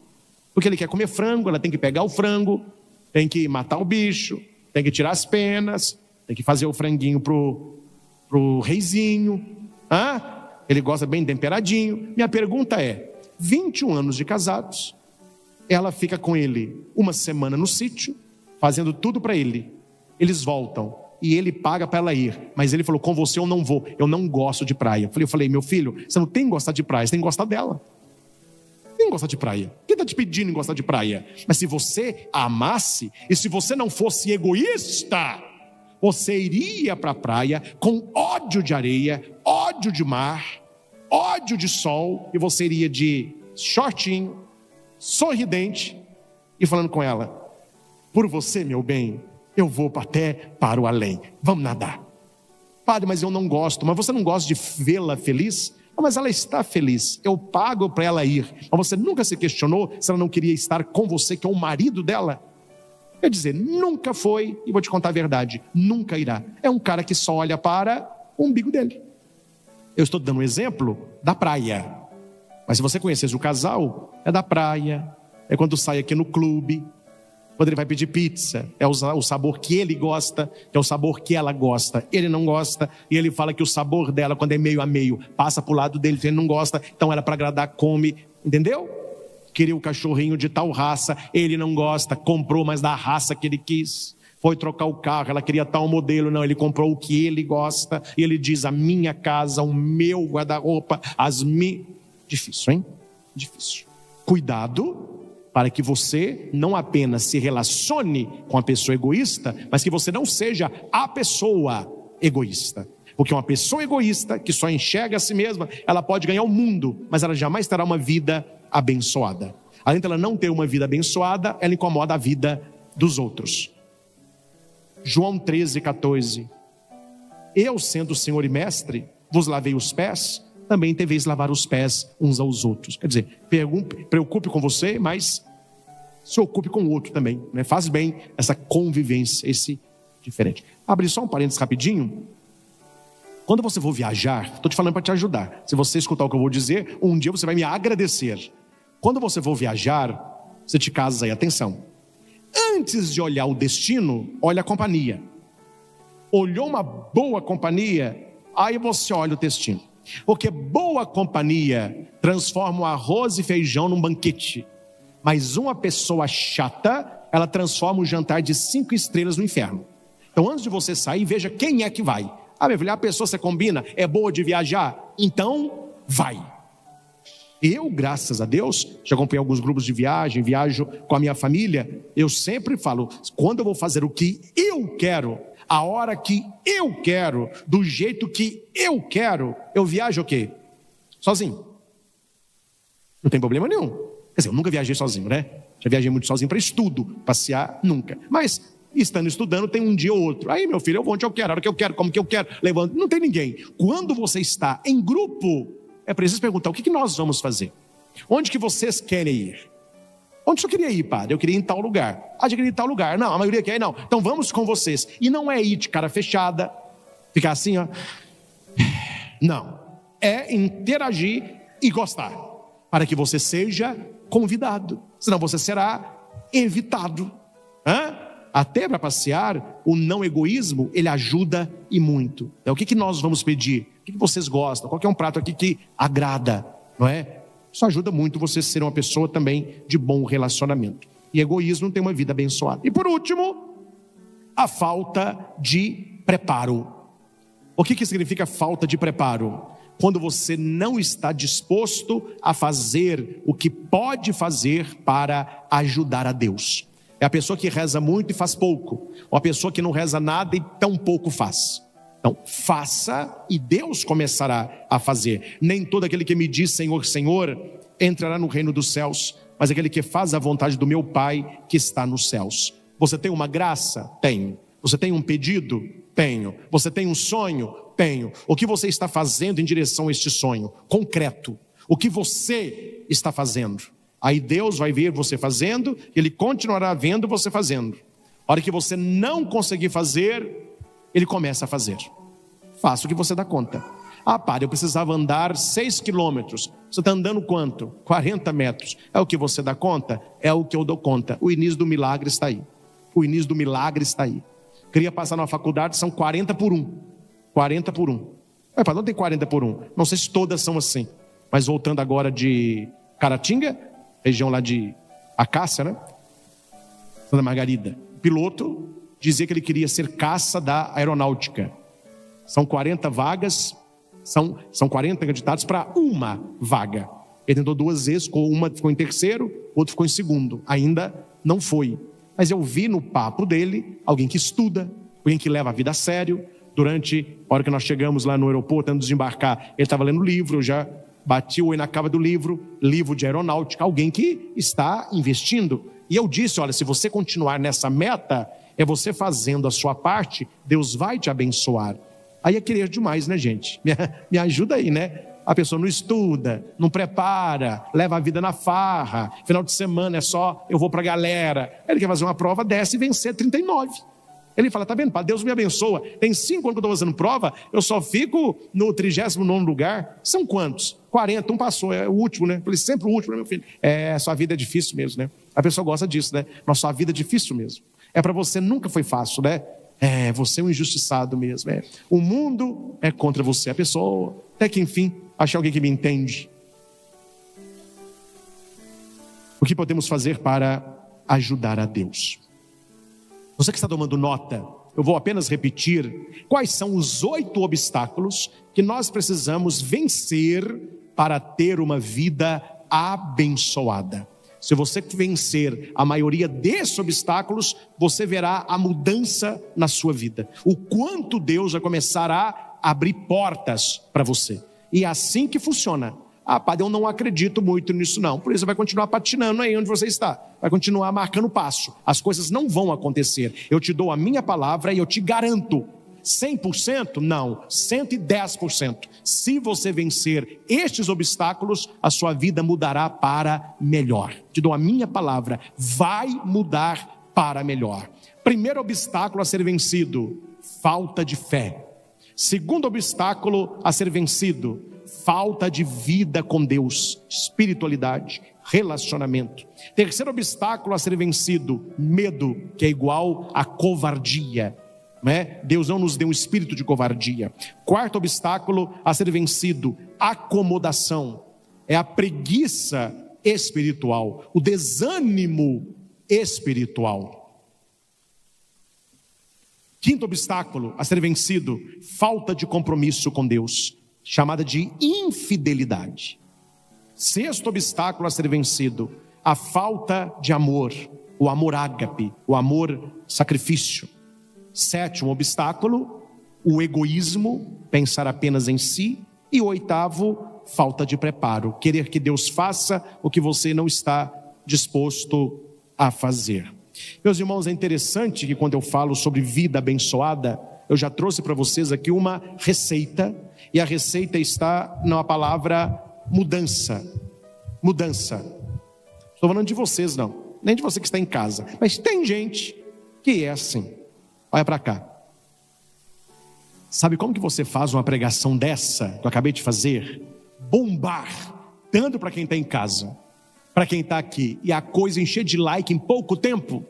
porque ele quer comer frango, ela tem que pegar o frango, tem que matar o bicho, tem que tirar as penas, tem que fazer o franguinho pro reizinho. Ele gosta bem temperadinho. Minha pergunta é, 21 anos de casados, ela fica com ele uma semana no sítio, fazendo tudo para ele. Eles voltam e ele paga para ela ir, mas ele falou, com você eu não vou, eu não gosto de praia. Eu falei, meu filho, você não tem que gostar de praia, você tem que gostar dela. Quem gosta de praia? Quem está te pedindo em gostar de praia? Mas se você a amasse, e se você não fosse egoísta, você iria para a praia com ódio de areia, ódio de mar, ódio de sol, e você iria de shortinho, sorridente, e falando com ela, por você, meu bem, eu vou até para o além, vamos nadar. Padre, mas eu não gosto. Mas você não gosta de vê-la feliz? Mas ela está feliz, eu pago para ela ir. Mas você nunca se questionou se ela não queria estar com você, que é o marido dela? Quer dizer, nunca foi, e vou te contar a verdade, nunca irá. É um cara que só olha para o umbigo dele. Eu estou dando um exemplo da praia, mas se você conhecesse o casal, é da praia, é quando sai aqui no clube, quando ele vai pedir pizza, é o sabor que ele gosta, é o sabor que ela gosta, ele não gosta, e ele fala que o sabor dela, quando é meio a meio, passa para o lado dele, ele não gosta, então ela para agradar come, entendeu? Queria o cachorrinho de tal raça, ele não gosta, comprou, mas da raça que ele quis. Foi trocar o carro, ela queria tal modelo, não, ele comprou o que ele gosta, e ele diz, a minha casa, o meu guarda-roupa, Difícil, hein? Difícil. Cuidado, para que você não apenas se relacione com a pessoa egoísta, mas que você não seja a pessoa egoísta. Porque uma pessoa egoísta, que só enxerga a si mesma, ela pode ganhar o mundo, mas ela jamais terá uma vida abençoada. Além de ela não ter uma vida abençoada, ela incomoda a vida dos outros. João 13,14. Eu, sendo o Senhor e Mestre, vos lavei os pés, também deveis lavar os pés uns aos outros. Quer dizer, preocupe com você, mas se ocupe com o outro também, né? Faz bem essa convivência, esse diferente. Abri só um parênteses rapidinho. Quando você for viajar, estou te falando para te ajudar. Se você escutar o que eu vou dizer, um dia você vai me agradecer. Quando você for viajar, você te casa aí, atenção. Antes de olhar o destino, olha a companhia. Olhou uma boa companhia, aí você olha o destino. Porque boa companhia transforma o arroz e feijão num banquete. Mas uma pessoa chata, ela transforma um jantar de 5 estrelas no inferno. Então antes de você sair, veja quem é que vai. Meu filho, a pessoa você combina, é boa de viajar, então vai. Eu, graças a Deus, já acompanhei alguns grupos de viagem, viajo com a minha família. Eu sempre falo, quando eu vou fazer o que eu quero, a hora que eu quero, do jeito que eu quero, eu viajo o quê? Sozinho. Não tem problema nenhum. Quer dizer, eu nunca viajei sozinho, né? Já viajei muito sozinho para estudo, passear, nunca. Mas estando estudando, tem um dia ou outro. Aí, meu filho, eu vou onde eu quero, a hora que eu quero, como que eu quero, levanto. Não tem ninguém. Quando você está em grupo, é preciso perguntar, o que nós vamos fazer? Onde que vocês querem ir? Onde eu queria ir, padre? Eu queria ir em tal lugar. Eu queria ir em tal lugar. Não, a maioria quer ir, não. Então vamos com vocês. E não é ir de cara fechada, ficar assim, ó. Não. É interagir e gostar, para que você seja convidado. Senão você será evitado. Até para passear, o não egoísmo, ele ajuda e muito. Então, o que nós vamos pedir? O que vocês gostam? Qual que é um prato aqui que agrada? Não é? Isso ajuda muito você ser uma pessoa também de bom relacionamento. E egoísmo não tem uma vida abençoada. E por último, a falta de preparo. O que significa falta de preparo? Quando você não está disposto a fazer o que pode fazer para ajudar a Deus. É a pessoa que reza muito e faz pouco. Ou a pessoa que não reza nada e tão pouco faz. Então, faça e Deus começará a fazer. Nem todo aquele que me diz Senhor, Senhor, entrará no reino dos céus, mas aquele que faz a vontade do meu Pai que está nos céus. Você tem uma graça? Tenho. Você tem um pedido? Tenho. Você tem um sonho? Tenho. O que você está fazendo em direção a este sonho? Concreto. O que você está fazendo? Aí Deus vai ver você fazendo, Ele continuará vendo você fazendo. A hora que você não conseguir fazer, Ele começa a fazer. Faça o que você dá conta. Padre, eu precisava andar 6 quilômetros. Você está andando quanto? 40 metros. É o que você dá conta? É o que eu dou conta. O início do milagre está aí. O início do milagre está aí. Queria passar na faculdade, são 40 por 1. 40 por 1. Padre, não tem 40 por 1. Não sei se todas são assim. Mas voltando agora de Caratinga, região lá de Acácia, né? Santa Margarida. O piloto dizia que ele queria ser caça da aeronáutica. São 40 vagas, são 40 candidatos para uma vaga. Ele tentou 2 vezes, uma ficou em terceiro, outro ficou em segundo. Ainda não foi. Mas eu vi no papo dele alguém que estuda, alguém que leva a vida a sério. Durante a hora que nós chegamos lá no aeroporto, antes de desembarcar, ele estava lendo livro, eu já bati o olho na capa do livro de aeronáutica, alguém que está investindo. E eu disse, olha, se você continuar nessa meta, é você fazendo a sua parte, Deus vai te abençoar. Aí é querer demais, né, gente? Me ajuda aí, né? A pessoa não estuda, não prepara, leva a vida na farra, final de semana é só, eu vou pra galera. Ele quer fazer uma prova dessa e vencer 39. Ele fala, tá vendo, Deus me abençoa. Tem 5 anos que eu estou fazendo prova, eu só fico no 39º lugar. São quantos? 40, um passou, é o último, né? Falei, sempre o último, né, meu filho? Sua vida é difícil mesmo, né? A pessoa gosta disso, né? Nossa, sua vida é difícil mesmo. Para você nunca foi fácil, né? Você é um injustiçado mesmo. O mundo é contra você. A pessoa, até que enfim, achar alguém que me entende. O que podemos fazer para ajudar a Deus? Você que está tomando nota, eu vou apenas repetir quais são os 8 obstáculos que nós precisamos vencer para ter uma vida abençoada. Se você vencer a maioria desses obstáculos, você verá a mudança na sua vida. O quanto Deus vai começar a abrir portas para você. E é assim que funciona. Padre, eu não acredito muito nisso não. Por isso vai continuar patinando aí onde você está. Vai continuar marcando passo. As coisas não vão acontecer. Eu te dou a minha palavra e eu te garanto. 100%? Não. 110%. Se você vencer estes obstáculos, a sua vida mudará para melhor. Te dou a minha palavra. Vai mudar para melhor. Primeiro obstáculo a ser vencido: falta de fé. Segundo obstáculo a ser vencido: falta de vida com Deus, espiritualidade, relacionamento. Terceiro obstáculo a ser vencido: medo, que é igual a covardia, né? Deus não nos deu um espírito de covardia. Quarto obstáculo a ser vencido: acomodação, é a preguiça espiritual, o desânimo espiritual. Quinto obstáculo a ser vencido: falta de compromisso com Deus, chamada de infidelidade. Sexto obstáculo a ser vencido: a falta de amor, o amor ágape, o amor sacrifício. Sétimo obstáculo: o egoísmo, pensar apenas em si. E o oitavo, falta de preparo, querer que Deus faça o que você não está disposto a fazer. Meus irmãos, é interessante que quando eu falo sobre vida abençoada, eu já trouxe para vocês aqui uma receita, e a receita está na palavra mudança. Mudança. Estou falando de vocês não, nem de você que está em casa, mas tem gente que é assim. Olha para cá. Sabe como que você faz uma pregação dessa que eu acabei de fazer? Bombar, tanto para quem está em casa, para quem está aqui, e a coisa encher de like em pouco tempo.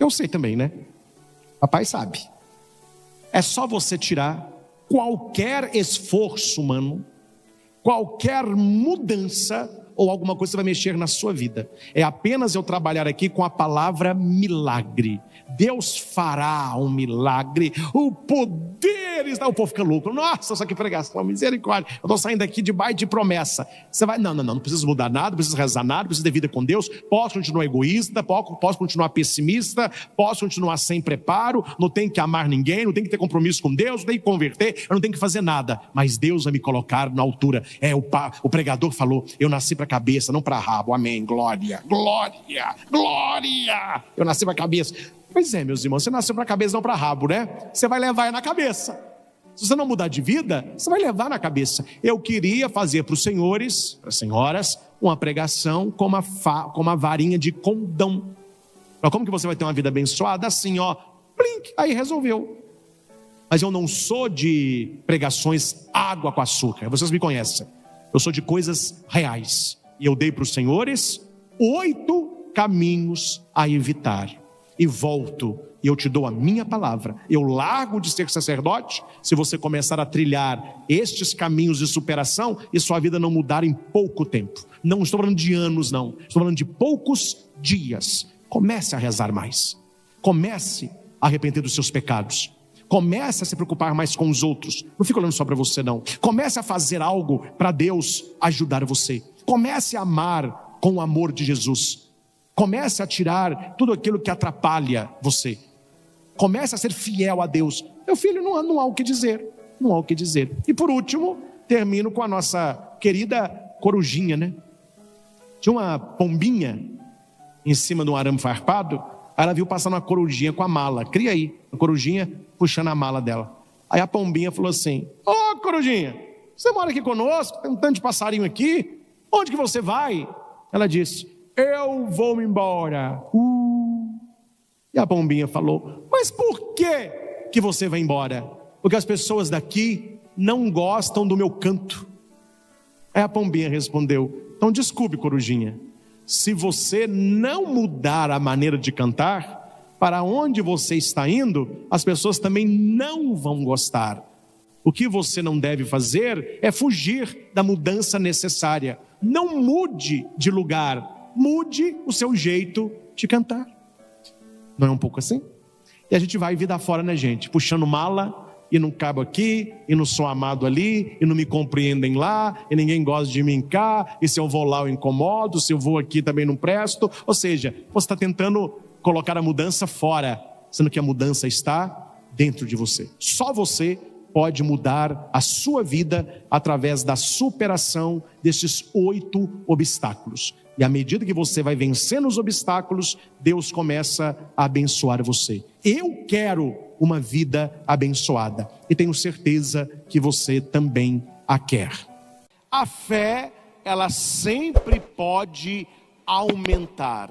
Eu sei também, né? Papai sabe. É só você tirar qualquer esforço humano, qualquer mudança ou alguma coisa que vai mexer na sua vida. É apenas eu trabalhar aqui com a palavra milagre. Deus fará um milagre, o poder está... O povo fica louco. Nossa, só que pregação, misericórdia. Eu estou saindo aqui debaixo de promessa. Você vai, não precisa mudar nada, não precisa rezar nada, não precisa ter vida com Deus. Posso continuar egoísta, posso continuar pessimista, posso continuar sem preparo, não tenho que amar ninguém, não tenho que ter compromisso com Deus, não tenho que converter, eu não tenho que fazer nada. Mas Deus vai me colocar na altura. O pregador falou, eu nasci para a cabeça, não para rabo. Amém, glória, glória, glória. Eu nasci para a cabeça. Pois é, meus irmãos, você nasceu para a cabeça, não para rabo, né? Você vai levar na cabeça. Se você não mudar de vida, você vai levar na cabeça. Eu queria fazer para os senhores, para as senhoras, uma pregação com uma varinha de condão. Mas como que você vai ter uma vida abençoada? Assim, ó, plink, aí resolveu. Mas eu não sou de pregações água com açúcar, vocês me conhecem. Eu sou de coisas reais. E eu dei para os senhores 8 caminhos a evitar. E volto, e eu te dou a minha palavra. Eu largo de ser sacerdote, se você começar a trilhar estes caminhos de superação, e sua vida não mudar em pouco tempo. Não estou falando de anos, não. Estou falando de poucos dias. Comece a rezar mais. Comece a arrepender dos seus pecados. Comece a se preocupar mais com os outros. Não fica olhando só para você, não. Comece a fazer algo para Deus ajudar você. Comece a amar com o amor de Jesus. Comece a tirar tudo aquilo que atrapalha você. Comece a ser fiel a Deus. Meu filho, não há o que dizer. Não há o que dizer. E por último, termino com a nossa querida corujinha, né? Tinha uma pombinha em cima de um arame farpado. Aí ela viu passando uma corujinha com a mala. Cria aí, a corujinha puxando a mala dela. Aí a pombinha falou assim: ô corujinha, você mora aqui conosco? Tem um tanto de passarinho aqui. Onde que você vai? Ela disse: eu vou me embora. E a pombinha falou: mas por que você vai embora? Porque as pessoas daqui não gostam do meu canto. Aí a pombinha respondeu: então desculpe, corujinha, se você não mudar a maneira de cantar, para onde você está indo, as pessoas também não vão gostar. O que você não deve fazer é fugir da mudança necessária. Não mude de lugar, mude o seu jeito de cantar. Não é um pouco assim? E a gente vai vida fora, né, gente? Puxando mala, e não cabo aqui, e não sou amado ali, e não me compreendem lá, e ninguém gosta de mim cá, e se eu vou lá eu incomodo, se eu vou aqui também não presto. Ou seja, você está tentando colocar a mudança fora, sendo que a mudança está dentro de você. Só você pode mudar a sua vida através da superação desses 8 obstáculos. E à medida que você vai vencendo os obstáculos, Deus começa a abençoar você. Eu quero uma vida abençoada e tenho certeza que você também a quer. A fé, ela sempre pode aumentar.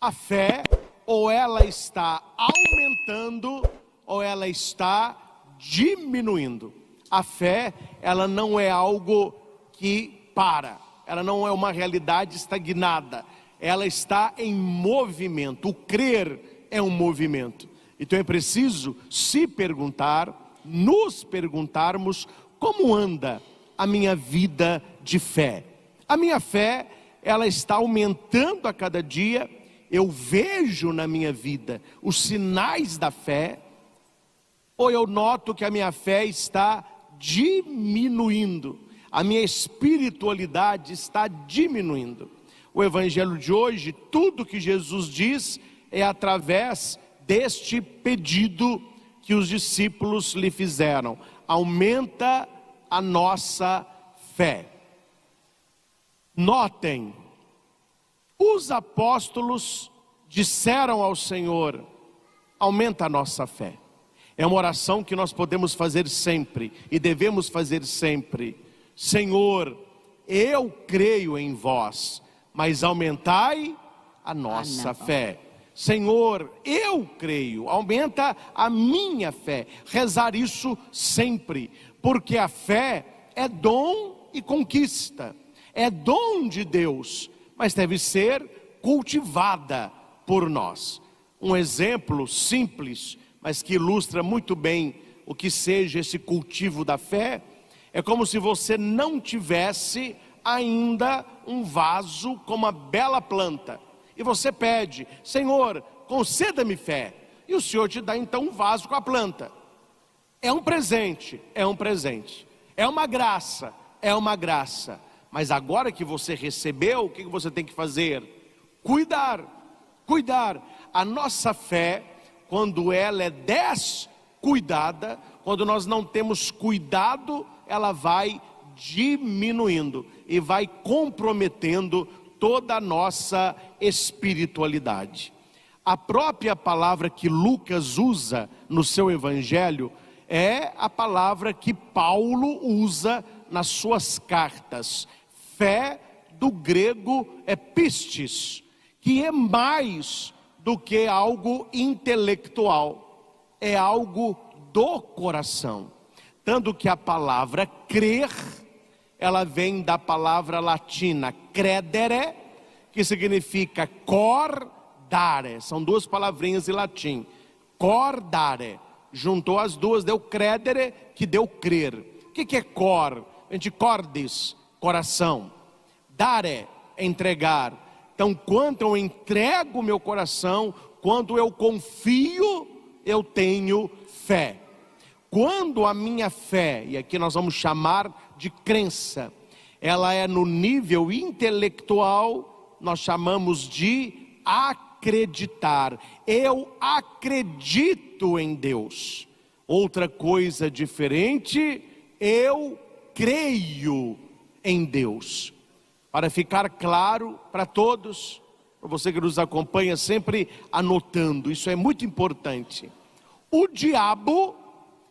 A fé ou ela está aumentando, ou ela está diminuindo. A fé, ela não é algo que para, ela não é uma realidade estagnada, ela está em movimento. O crer é um movimento. Então é preciso se perguntar, nos perguntarmos, como anda a minha vida de fé? A minha fé, ela está aumentando a cada dia. Eu vejo na minha vida os sinais da fé, ou eu noto que a minha fé está diminuindo, a minha espiritualidade está diminuindo. O evangelho de hoje, tudo que Jesus diz é através deste pedido que os discípulos lhe fizeram: aumenta a nossa fé. Notem, os apóstolos disseram ao Senhor: aumenta a nossa fé. É uma oração que nós podemos fazer sempre e devemos fazer sempre. Senhor, eu creio em vós, mas aumentai a nossa fé. Senhor, eu creio, aumenta a minha fé. Rezar isso sempre, porque a fé é dom e conquista, é dom de Deus, mas deve ser cultivada por nós. Um exemplo simples, mas que ilustra muito bem o que seja esse cultivo da fé, é como se você não tivesse ainda um vaso com uma bela planta, e você pede: Senhor, conceda-me fé, e o Senhor te dá então um vaso com a planta. É um presente, é uma graça, mas agora que você recebeu, o que você tem que fazer? Cuidar. A nossa fé, quando ela é descuidada, quando nós não temos cuidado, ela vai diminuindo e vai comprometendo toda a nossa espiritualidade. A própria palavra que Lucas usa no seu evangelho é a palavra que Paulo usa nas suas cartas. Fé, do grego, é pistis, que é mais do que algo intelectual, é algo do coração. Tanto que a palavra crer, ela vem da palavra latina credere, que significa cor dare. São duas palavrinhas em latim. Cor dare. Juntou as duas, deu credere, que deu crer. O que é cor? Vem de cordis, coração. Dare, entregar. Então, quando eu entrego o meu coração, quando eu confio, eu tenho fé. Quando a minha fé, e aqui nós vamos chamar de crença, ela é no nível intelectual, nós chamamos de acreditar. Eu acredito em Deus. Outra coisa diferente, eu creio em Deus. Para ficar claro para todos, para você que nos acompanha sempre anotando, isso é muito importante. O diabo,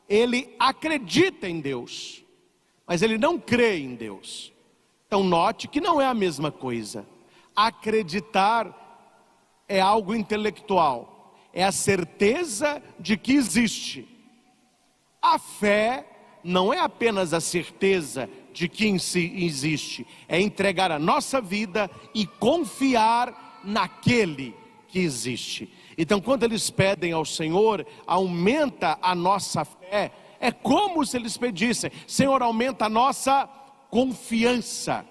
ele acredita em Deus, mas ele não crê em Deus. Então note que não é a mesma coisa. Acreditar é algo intelectual, é a certeza de que existe. A fé não é apenas a certeza de que existe, é entregar a nossa vida e confiar naquele que existe. Então, quando eles pedem ao Senhor, aumenta a nossa fé, é como se eles pedissem: Senhor, aumenta a nossa confiança,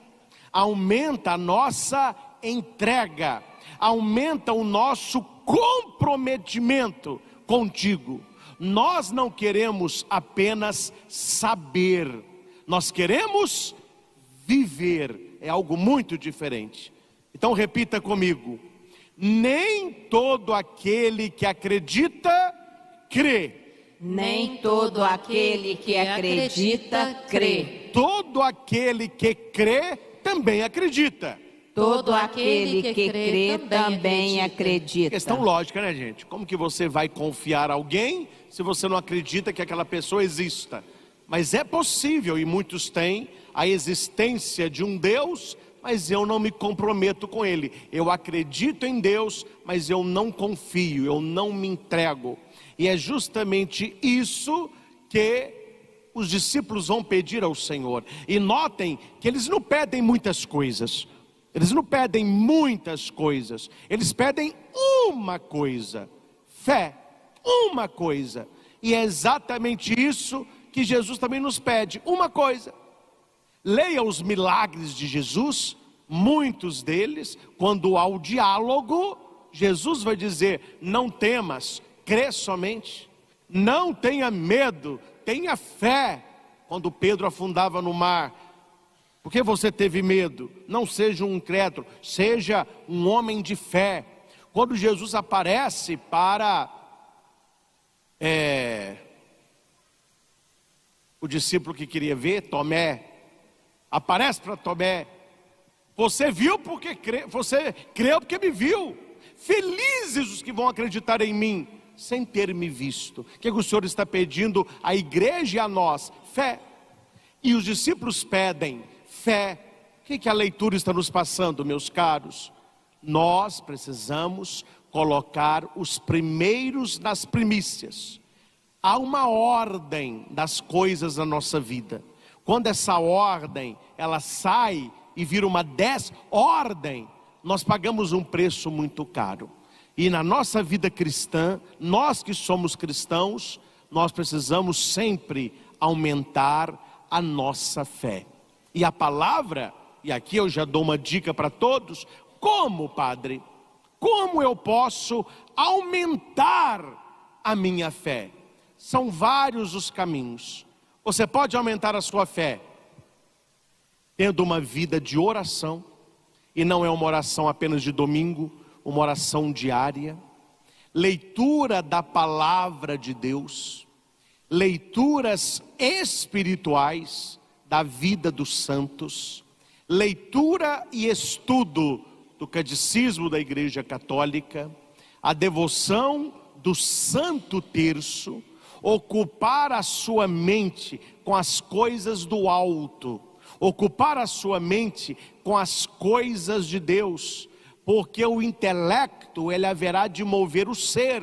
aumenta a nossa entrega, aumenta o nosso comprometimento contigo. Nós não queremos apenas saber, nós queremos viver, é algo muito diferente. Então repita comigo: nem todo aquele que acredita, crê. Nem todo aquele que acredita, crê. Todo aquele que crê, também acredita. Todo aquele que crê, também acredita. Questão lógica, né, gente? Como que você vai confiar em alguém se você não acredita que aquela pessoa exista? Mas é possível, e muitos têm, a existência de um Deus, mas eu não me comprometo com Ele. Eu acredito em Deus, mas eu não confio, eu não me entrego. E é justamente isso que os discípulos vão pedir ao Senhor. E notem que eles não pedem muitas coisas. Eles não pedem muitas coisas. Eles pedem uma coisa: fé. Uma coisa. E é exatamente isso que Jesus também nos pede. Uma coisa. Leia os milagres de Jesus, muitos deles, quando há o diálogo, Jesus vai dizer: não temas, crê somente. Não tenha medo, tenha fé. Quando Pedro afundava no mar, por que você teve medo? Não seja um incrédulo, seja um homem de fé. Quando Jesus aparece para o discípulo que queria ver, Tomé, aparece para Tomé: você viu porque você creu porque me viu. Felizes os que vão acreditar em mim sem ter me visto. O que o Senhor está pedindo à igreja e a nós? Fé. E os discípulos pedem fé. O que a leitura está nos passando, meus caros? Nós precisamos colocar os primeiros nas primícias. Há uma ordem das coisas na nossa vida. Quando essa ordem, ela sai e vira uma desordem, nós pagamos um preço muito caro. E na nossa vida cristã, nós que somos cristãos, nós precisamos sempre aumentar a nossa fé. E a palavra, e aqui eu já dou uma dica para todos: como, padre? Como eu posso aumentar a minha fé? São vários os caminhos. Você pode aumentar a sua fé tendo uma vida de oração, e não é uma oração apenas de domingo, uma oração diária, leitura da palavra de Deus, leituras espirituais da vida dos santos, leitura e estudo do catecismo da Igreja Católica, a devoção do Santo Terço, ocupar a sua mente com as coisas do alto, ocupar a sua mente com as coisas de Deus, porque o intelecto, ele haverá de mover o ser.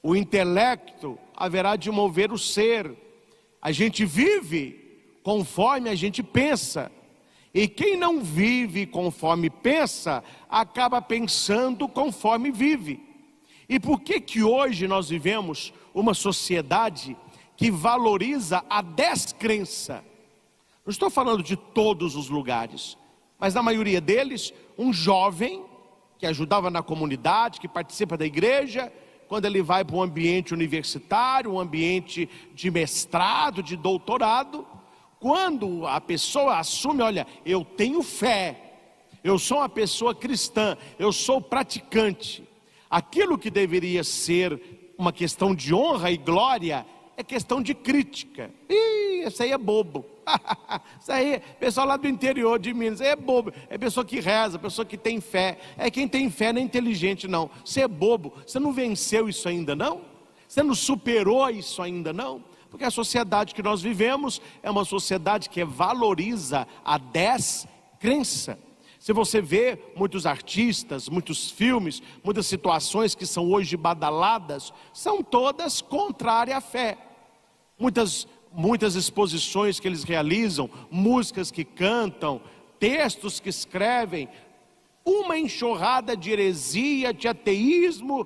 O intelecto haverá de mover o ser. A gente vive conforme a gente pensa. E quem não vive conforme pensa, acaba pensando conforme vive. E por que hoje nós vivemos uma sociedade que valoriza a descrença? Não estou falando de todos os lugares, mas na maioria deles, um jovem que ajudava na comunidade, que participa da igreja, quando ele vai para um ambiente universitário, um ambiente de mestrado, de doutorado, quando a pessoa assume: olha, eu tenho fé, eu sou uma pessoa cristã, eu sou praticante, aquilo que deveria ser uma questão de honra e glória, é questão de crítica. Isso aí é bobo. Isso aí, pessoal lá do interior de Minas, é bobo. É pessoa que reza, pessoa que tem fé. É quem tem fé não é inteligente não. Você é bobo, você não venceu isso ainda não? Você não superou isso ainda não? Porque a sociedade que nós vivemos é uma sociedade que valoriza a descrença. Se você vê muitos artistas, muitos filmes, muitas situações que são hoje badaladas, são todas contrárias à fé. Muitas exposições que eles realizam, músicas que cantam, textos que escrevem, uma enxurrada de heresia, de ateísmo,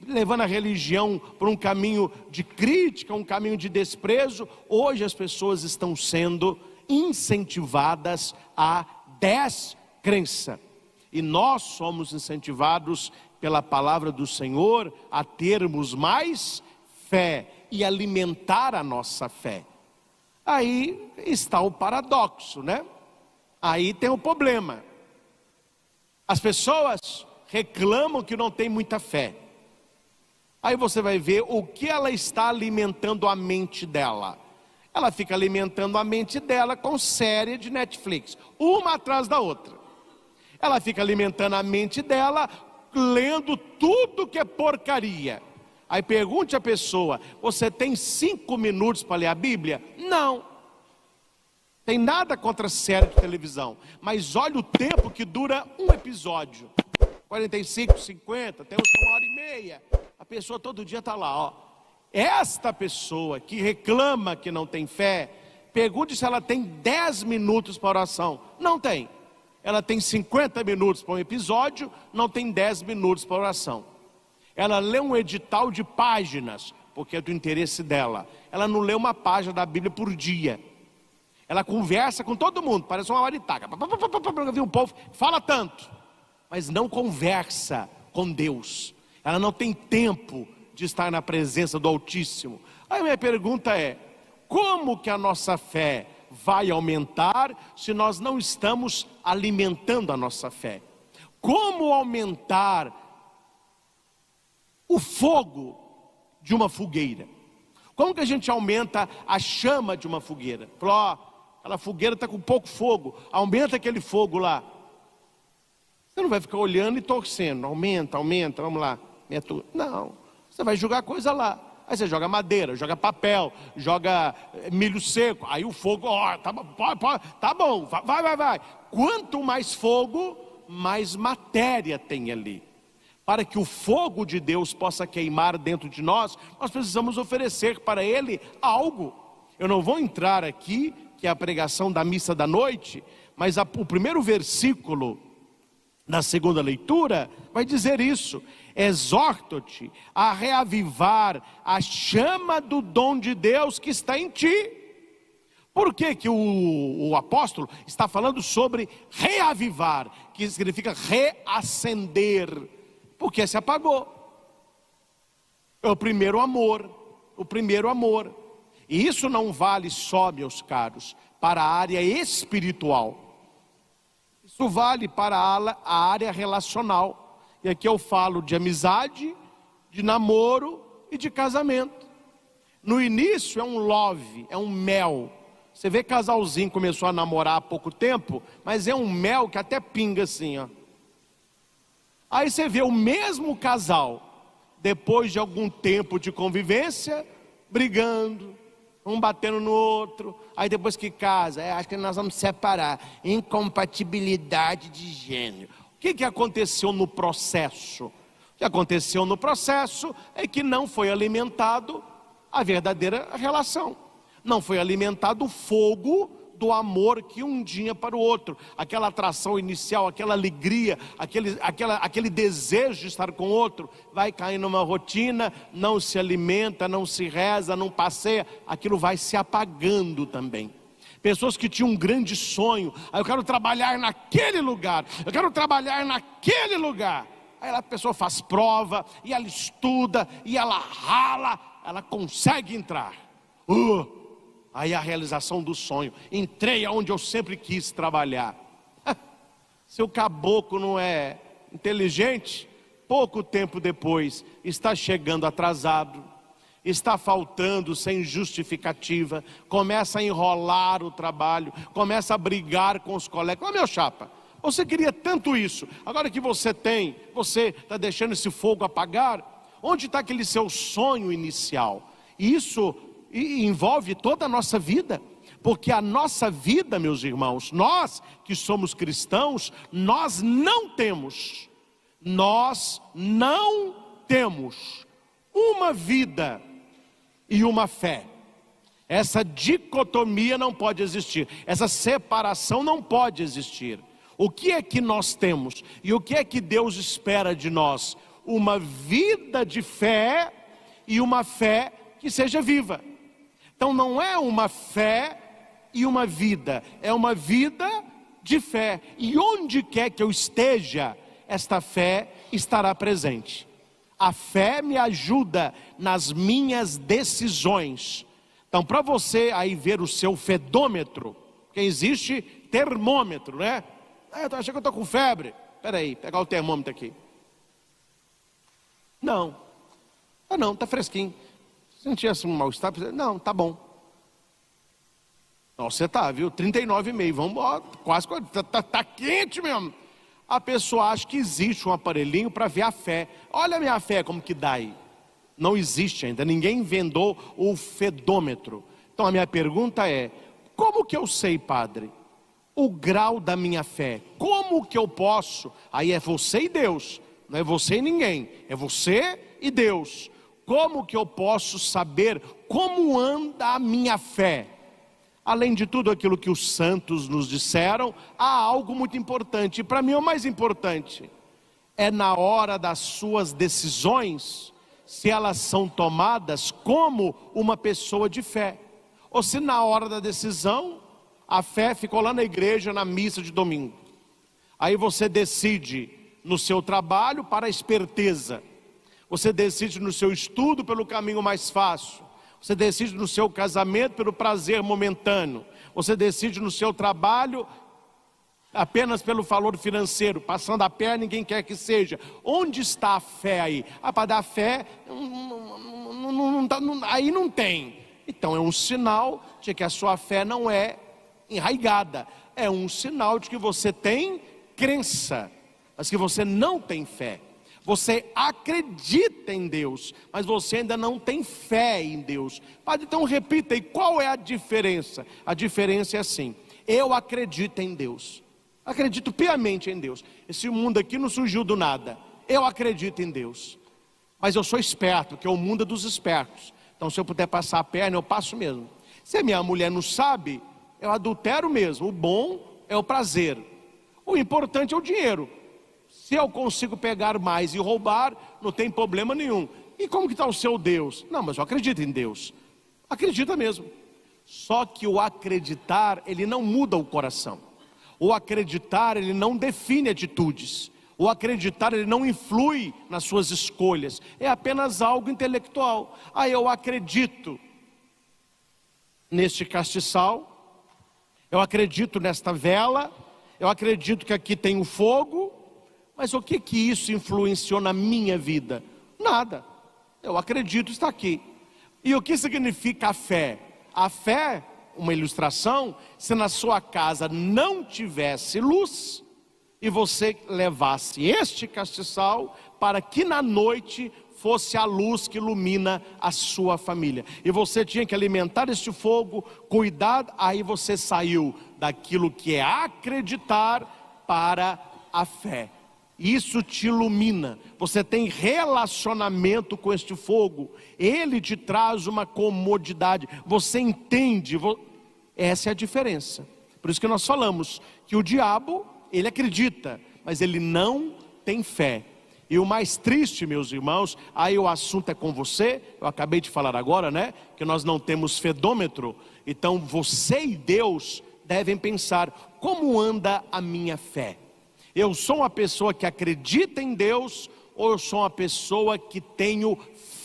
levando a religião para um caminho de crítica, um caminho de desprezo. Hoje as pessoas estão sendo incentivadas a descrença. E nós somos incentivados pela palavra do Senhor a termos mais fé e alimentar a nossa fé. Aí está o paradoxo, né? Aí tem o problema. As pessoas reclamam que não tem muita fé. Aí você vai ver o que ela está alimentando a mente dela. Ela fica alimentando a mente dela com série de Netflix, uma atrás da outra. Ela fica alimentando a mente dela lendo tudo que é porcaria. Aí pergunte à pessoa: você tem 5 minutos para ler a Bíblia? Não. Tem nada contra a série de televisão, mas olha o tempo que dura um episódio. 45, 50, tem uns com 1h30. A pessoa todo dia está lá, ó. Esta pessoa que reclama que não tem fé, pergunte se ela tem 10 minutos para oração. Não tem. Ela tem 50 minutos para um episódio, não tem 10 minutos para oração. Ela lê um edital de páginas, porque é do interesse dela. Ela não lê uma página da Bíblia por dia. Ela conversa com todo mundo, parece uma maritaca. O povo fala tanto, mas não conversa com Deus. Ela não tem tempo de estar na presença do Altíssimo. Aí a minha pergunta é: como que a nossa fé vai aumentar se nós não estamos alimentando a nossa fé? Como aumentar o fogo de uma fogueira? Como que a gente aumenta a chama de uma fogueira? Falou, ó, aquela fogueira está com pouco fogo, aumenta aquele fogo lá. Você não vai ficar olhando e torcendo, aumenta, vamos lá. Não, você vai jogar coisa lá. Aí você joga madeira, joga papel, joga milho seco. Aí o fogo, ó, tá bom, vai. Quanto mais fogo, mais matéria tem ali. Para que o fogo de Deus possa queimar dentro de nós, nós precisamos oferecer para Ele algo. Eu não vou entrar aqui, que é a pregação da missa da noite, mas o primeiro versículo da segunda leitura vai dizer isso: exorto-te a reavivar a chama do dom de Deus que está em ti. Por que que o apóstolo está falando sobre reavivar, que significa reacender? Porque se apagou. É o primeiro amor. E isso não vale só, meus caros, para a área espiritual. Isso vale para a área relacional. E aqui eu falo de amizade, de namoro e de casamento. No início é um love, é um mel. Você vê casalzinho começou a namorar há pouco tempo, mas é um mel que até pinga assim, ó. Aí você vê o mesmo casal, depois de algum tempo de convivência, brigando, um batendo no outro. Aí depois que casa, acho que nós vamos separar. Incompatibilidade de gênero. O que aconteceu no processo? O que aconteceu no processo é que não foi alimentado a verdadeira relação. Não foi alimentado o fogo do amor que um dia para o outro. Aquela atração inicial, aquela alegria, aquele desejo de estar com o outro, vai cair numa rotina, não se alimenta, não se reza, não passeia, aquilo vai se apagando também. Pessoas que tinham um grande sonho, eu quero trabalhar naquele lugar, Aí a pessoa faz prova, e ela estuda, e ela rala, ela consegue entrar. Aí a realização do sonho, entrei aonde eu sempre quis trabalhar. Se o caboclo não é inteligente, pouco tempo depois está chegando atrasado, está faltando sem justificativa, começa a enrolar o trabalho, começa a brigar com os colegas. Ô meu chapa, você queria tanto isso, agora que você tem, você está deixando esse fogo apagar? Onde está aquele seu sonho inicial? Isso envolve toda a nossa vida, porque a nossa vida, meus irmãos, nós que somos cristãos, nós não temos uma vida e uma fé. Essa dicotomia não pode existir, essa separação não pode existir. O que é que nós temos e o que é que Deus espera de nós? Uma vida de fé e uma fé que seja viva. Então não é uma fé e uma vida, é uma vida de fé. E onde quer que eu esteja, esta fé estará presente. A fé me ajuda nas minhas decisões. Então, para você aí ver o seu fedômetro, porque existe termômetro, né? Eu achei que eu estou com febre. Espera aí, pegar o termômetro aqui. Não, está fresquinho. Sentia um mal-estar? Não, tá bom. Não, você tá, viu? 39,5, vamos embora, quase, tá quente mesmo. A pessoa acha que existe um aparelhinho para ver a fé. Olha a minha fé como que dá aí. Não existe ainda, ninguém inventou o fedômetro. Então a minha pergunta é: como que eu sei, padre, o grau da minha fé? Como que eu posso? Aí é você e Deus, não é você e ninguém, é você e Deus. Como que eu posso saber como anda a minha fé? Além de tudo aquilo que os santos nos disseram, há algo muito importante, e para mim é o mais importante, é na hora das suas decisões, se elas são tomadas como uma pessoa de fé, ou se na hora da decisão, a fé ficou lá na igreja, na missa de domingo. Aí você decide no seu trabalho para a esperteza, você decide no seu estudo pelo caminho mais fácil, você decide no seu casamento pelo prazer momentâneo, você decide no seu trabalho apenas pelo valor financeiro, passando a perna ninguém quer que seja. Onde está a fé aí? Para dar fé, aí não tem. Então é um sinal de que a sua fé não é enraigada, é um sinal de que você tem crença, mas que você não tem fé. Você acredita em Deus, mas você ainda não tem fé em Deus. Padre, então repita, e qual é a diferença? A diferença é assim: eu acredito em Deus, acredito piamente em Deus. Esse mundo aqui não surgiu do nada. Eu acredito em Deus, mas eu sou esperto, que é o mundo dos espertos. Então se eu puder passar a perna, eu passo mesmo. Se a minha mulher não sabe, eu adultero mesmo. O bom é o prazer, o importante é o dinheiro. Se eu consigo pegar mais e roubar, não tem problema nenhum. E como que está o seu Deus? Não, mas eu acredito em Deus. Acredita mesmo. Só que o acreditar, ele não muda o coração. O acreditar, ele não define atitudes. O acreditar, ele não influi nas suas escolhas. É apenas algo intelectual. Eu acredito neste castiçal, eu acredito nesta vela, eu acredito que aqui tem o fogo. Mas o que isso influenciou na minha vida? Nada. Eu acredito, está aqui. E o que significa a fé? A fé, uma ilustração, se na sua casa não tivesse luz, e você levasse este castiçal, para que na noite fosse a luz que ilumina a sua família. E você tinha que alimentar este fogo, cuidar, aí você saiu daquilo que é acreditar para a fé. Isso te ilumina, você tem relacionamento com este fogo, ele te traz uma comodidade, você entende, essa é a diferença. Por isso que nós falamos que o diabo, ele acredita, mas ele não tem fé. E o mais triste, meus irmãos, aí o assunto é com você, eu acabei de falar agora, né, que nós não temos fedômetro, então você e Deus devem pensar, como anda a minha fé? Eu sou uma pessoa que acredita em Deus, ou eu sou uma pessoa que tenho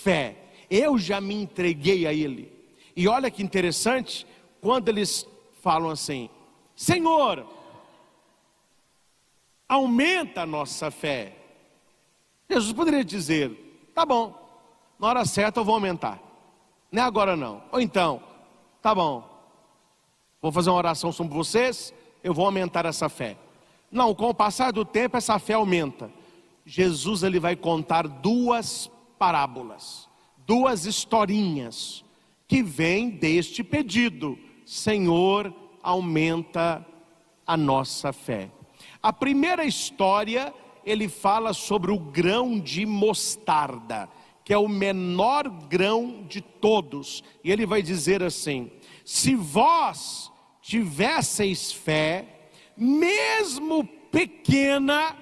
fé? Eu já me entreguei a Ele. E olha que interessante, quando eles falam assim: Senhor, aumenta a nossa fé. Jesus poderia dizer: tá bom, na hora certa eu vou aumentar, não é agora não. Ou então, tá bom, vou fazer uma oração sobre vocês, eu vou aumentar essa fé. Não, com o passar do tempo essa fé aumenta. Jesus, ele vai contar duas parábolas, duas historinhas que vêm deste pedido: Senhor, aumenta a nossa fé. A primeira história, ele fala sobre o grão de mostarda, que é o menor grão de todos. E ele vai dizer assim: se vós tivesseis fé, mesmo pequena,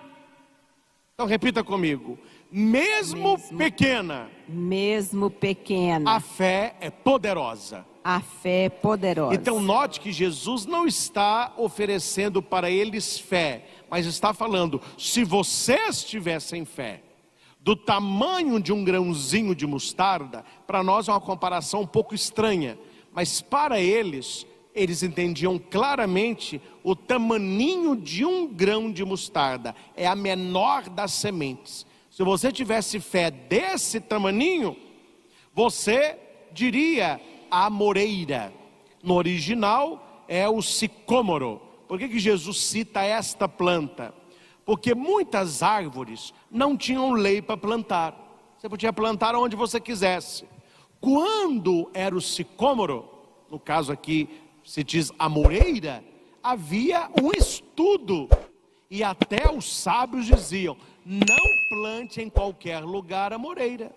então repita comigo, mesmo pequena, a fé é poderosa. A fé é poderosa. Então note que Jesus não está oferecendo para eles fé, mas está falando: se vocês tivessem fé do tamanho de um grãozinho de mostarda, para nós é uma comparação um pouco estranha, mas para eles entendiam claramente o tamaninho de um grão de mostarda, é a menor das sementes. Se você tivesse fé desse tamaninho, você diria a amoreira. No original é o sicômoro. Por que Jesus cita esta planta? Porque muitas árvores não tinham lei para plantar. Você podia plantar onde você quisesse. Quando era o sicômoro, no caso aqui se diz a moreira, havia um estudo. E até os sábios diziam: não plante em qualquer lugar a moreira,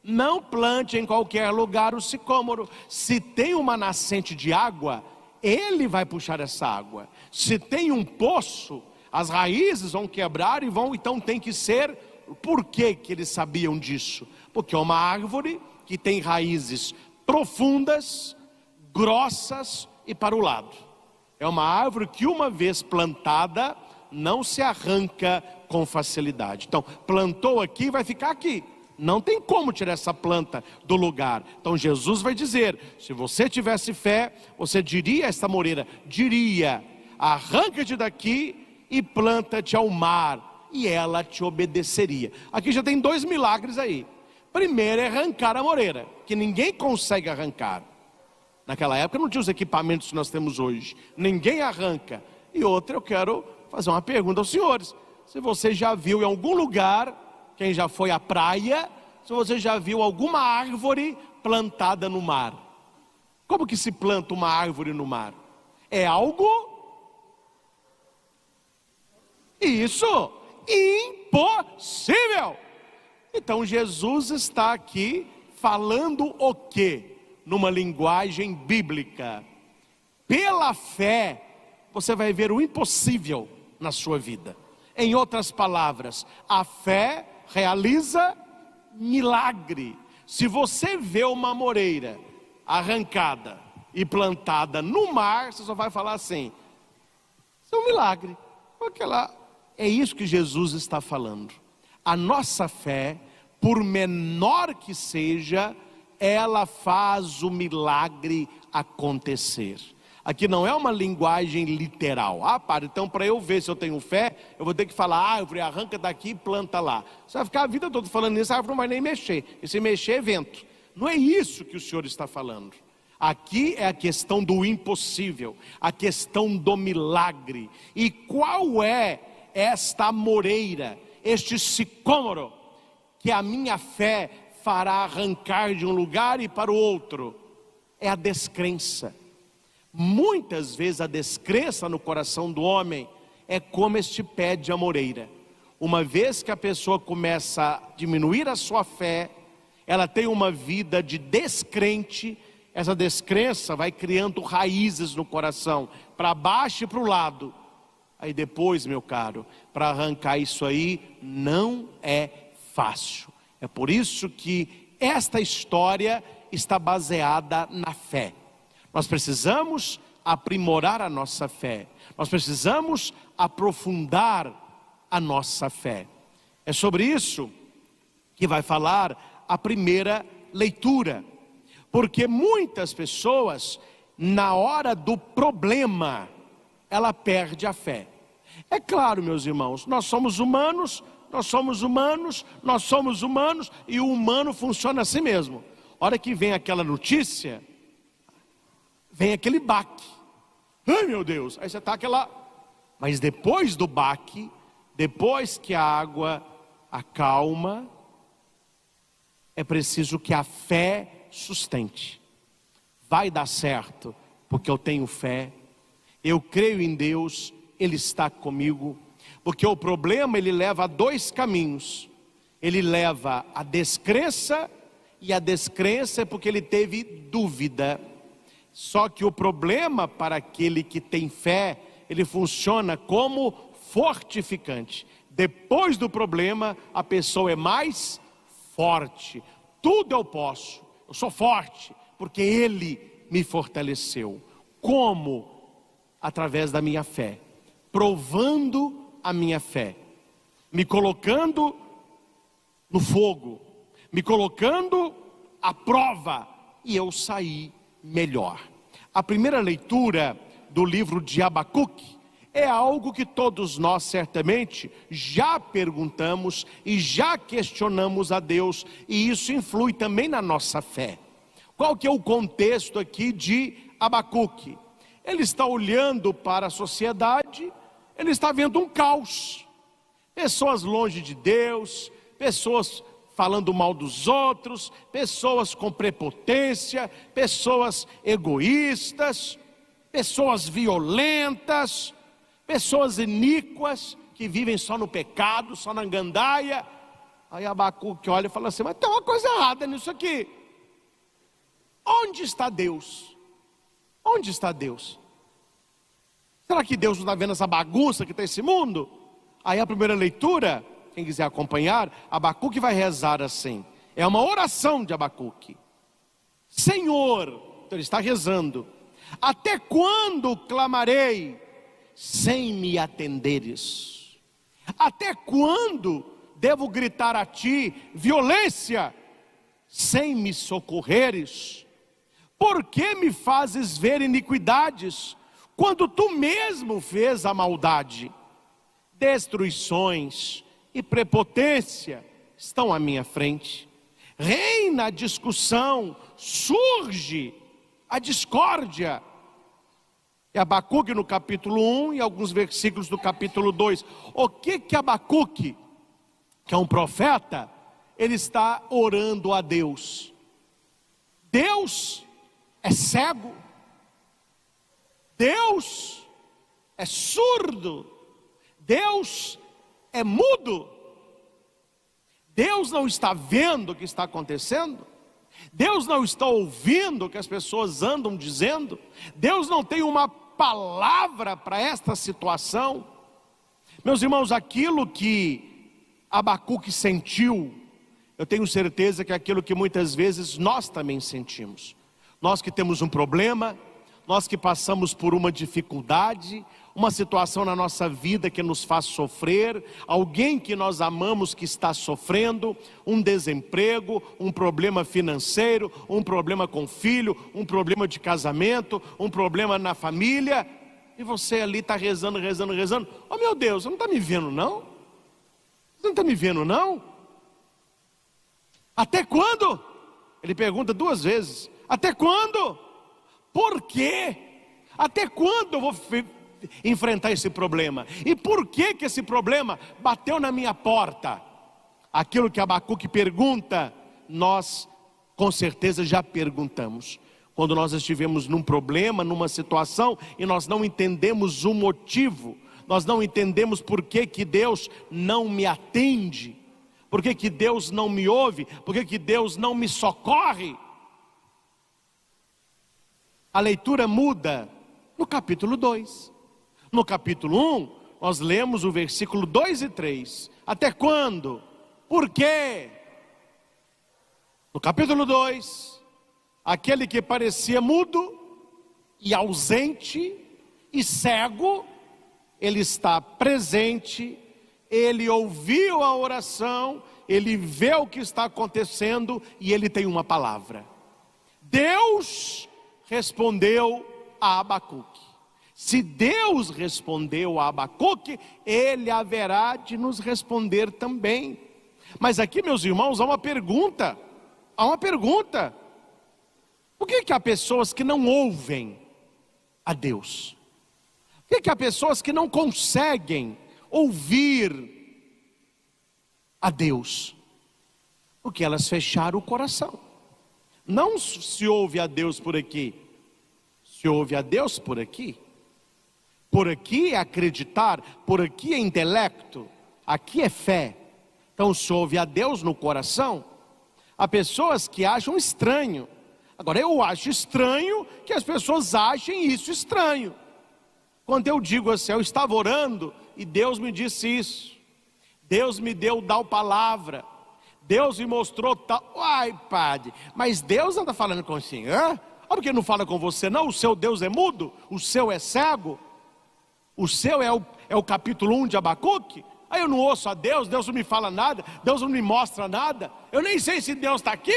não plante em qualquer lugar o sicômoro. Se tem uma nascente de água, ele vai puxar essa água. Se tem um poço, as raízes vão quebrar e vão, então tem que ser. Por que eles sabiam disso? Porque é uma árvore que tem raízes profundas, grossas e para o lado. É uma árvore que, uma vez plantada, não se arranca com facilidade. Então, plantou aqui, vai ficar aqui. Não tem como tirar essa planta do lugar. Então Jesus vai dizer: se você tivesse fé, você diria a esta moreira, diria: arranca-te daqui e planta-te ao mar, e ela te obedeceria. Aqui já tem 2 milagres aí. Primeiro é arrancar a moreira, que ninguém consegue arrancar. Naquela época não tinha os equipamentos que nós temos hoje. Ninguém arranca. E outra, eu quero fazer uma pergunta aos senhores: se você já viu em algum lugar, quem já foi à praia, se você já viu alguma árvore plantada no mar? Como que se planta uma árvore no mar? É algo, isso, impossível. Então Jesus está aqui falando o quê? Numa linguagem bíblica. Pela fé, você vai ver o impossível na sua vida. Em outras palavras, a fé realiza milagre. Se você vê uma moreira arrancada e plantada no mar, você só vai falar assim: isso é um milagre. Porque lá, é isso que Jesus está falando. A nossa fé, por menor que seja, ela faz o milagre acontecer. Aqui não é uma linguagem literal. Então para eu ver se eu tenho fé, eu vou ter que falar: árvore, arranca daqui e planta lá. Você vai ficar a vida toda falando nisso, a árvore não vai nem mexer. E se mexer é vento. Não é isso que o Senhor está falando. Aqui é a questão do impossível, a questão do milagre. E qual é esta moreira, este sicômoro, que a minha fé fará arrancar de um lugar e para o outro? É a descrença. Muitas vezes a descrença no coração do homem é como este pé de amoreira. Uma vez que a pessoa começa a diminuir a sua fé, ela tem uma vida de descrente. Essa descrença vai criando raízes no coração, para baixo e para o lado. Aí depois, meu caro, para arrancar isso aí não é fácil. É por isso que esta história está baseada na fé. Nós precisamos aprimorar a nossa fé. Nós precisamos aprofundar a nossa fé. É sobre isso que vai falar a primeira leitura. Porque muitas pessoas, na hora do problema, ela perde a fé. É claro, meus irmãos, nós somos humanos, e o humano funciona assim mesmo. A hora que vem aquela notícia, vem aquele baque. Ai, meu Deus, aí você está aquela... Mas depois do baque, depois que a água acalma, é preciso que a fé sustente. Vai dar certo, porque eu tenho fé, eu creio em Deus, Ele está comigo. Porque o problema, ele leva a 2 caminhos. Ele leva a descrença, e a descrença é porque ele teve dúvida. Só que o problema para aquele que tem fé, ele funciona como fortificante. Depois do problema, a pessoa é mais forte. Tudo eu posso, eu sou forte, porque Ele me fortaleceu. Como? Através da minha fé, provando a minha fé, me colocando no fogo, me colocando à prova, e eu saí melhor. A primeira leitura do livro de Abacuque é algo que todos nós certamente já perguntamos e já questionamos a Deus, e isso influi também na nossa fé. Qual que é o contexto aqui de Abacuque? Ele está olhando para a sociedade, ele está vendo um caos. Pessoas longe de Deus, pessoas falando mal dos outros, pessoas com prepotência, pessoas egoístas. pessoas violentas, pessoas iníquas, que vivem só no pecado, só na gandaia. Aí Abacuque olha e fala assim: mas tem uma coisa errada nisso aqui. Onde está Deus? Onde está Deus? Será que Deus não está vendo essa bagunça que está esse mundo? Aí a primeira leitura, quem quiser acompanhar, Abacuque vai rezar assim. É uma oração de Abacuque. Senhor, então ele está rezando: até quando clamarei sem me atenderes? Até quando devo gritar a ti violência sem me socorreres? Por que me fazes ver iniquidades quando tu mesmo fez a maldade? Destruições e prepotência estão à minha frente. Reina a discussão, surge a discórdia. E Abacuque no capítulo 1 e alguns versículos do capítulo 2. O que Abacuque, que é um profeta, ele está orando a Deus? Deus é cego, Deus é surdo, Deus é mudo. Deus não está vendo o que está acontecendo, Deus não está ouvindo o que as pessoas andam dizendo, Deus não tem uma palavra para esta situação. Meus irmãos, aquilo que Abacuque sentiu, eu tenho certeza que é aquilo que muitas vezes nós também sentimos. Nós que temos um problema, nós que passamos por uma dificuldade, uma situação na nossa vida que nos faz sofrer, alguém que nós amamos que está sofrendo, um desemprego, um problema financeiro, um problema com filho, um problema de casamento, um problema na família, e você ali está rezando, oh meu Deus, você não está me vendo não? Você não está me vendo não? Até quando? Ele pergunta 2 vezes, até quando? Por quê? Até quando eu vou enfrentar esse problema? E por que esse problema bateu na minha porta? Aquilo que Abacuque pergunta, nós com certeza já perguntamos. Quando nós estivemos num problema, numa situação, e nós não entendemos o motivo, nós não entendemos por que Deus não me atende, por que Deus não me ouve, por que Deus não me socorre. A leitura muda no capítulo 2. No capítulo 1, nós lemos o versículo 2 e 3. Até quando? Por quê? No capítulo 2, aquele que parecia mudo e ausente e cego, ele está presente, ele ouviu a oração, ele vê o que está acontecendo e ele tem uma palavra. Deus respondeu a Abacuque. Se Deus respondeu a Abacuque, Ele haverá de nos responder também. Mas aqui, meus irmãos, há uma pergunta. Por que há pessoas que não ouvem a Deus? Por que há pessoas que não conseguem ouvir a Deus? Porque elas fecharam o coração. Não se ouve a Deus por aqui, se ouve a Deus por aqui. Por aqui é acreditar, por aqui é intelecto, aqui é fé. Então se ouve a Deus no coração. Há pessoas que acham estranho. Agora eu acho estranho que as pessoas achem isso estranho. Quando eu digo assim, eu estava orando e Deus me disse isso, Deus me deu tal palavra, Deus me mostrou tal. Ai, padre, mas Deus não está falando com o senhor? Por que não fala com você não? O seu Deus é mudo? O seu é cego? O seu é o capítulo 1 de Abacuque? Aí eu não ouço a Deus, Deus não me fala nada, Deus não me mostra nada, eu nem sei se Deus está aqui.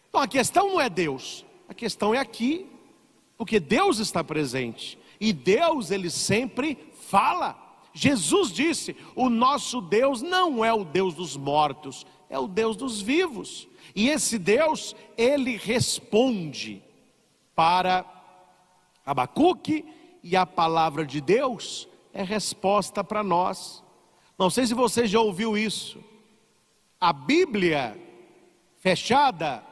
Então a questão não é Deus, a questão é aqui, porque Deus está presente, e Deus ele sempre fala. Jesus disse, o nosso Deus não é o Deus dos mortos, é o Deus dos vivos. E esse Deus, ele responde para Abacuque, e a palavra de Deus é resposta para nós. Não sei se você já ouviu isso. A Bíblia fechada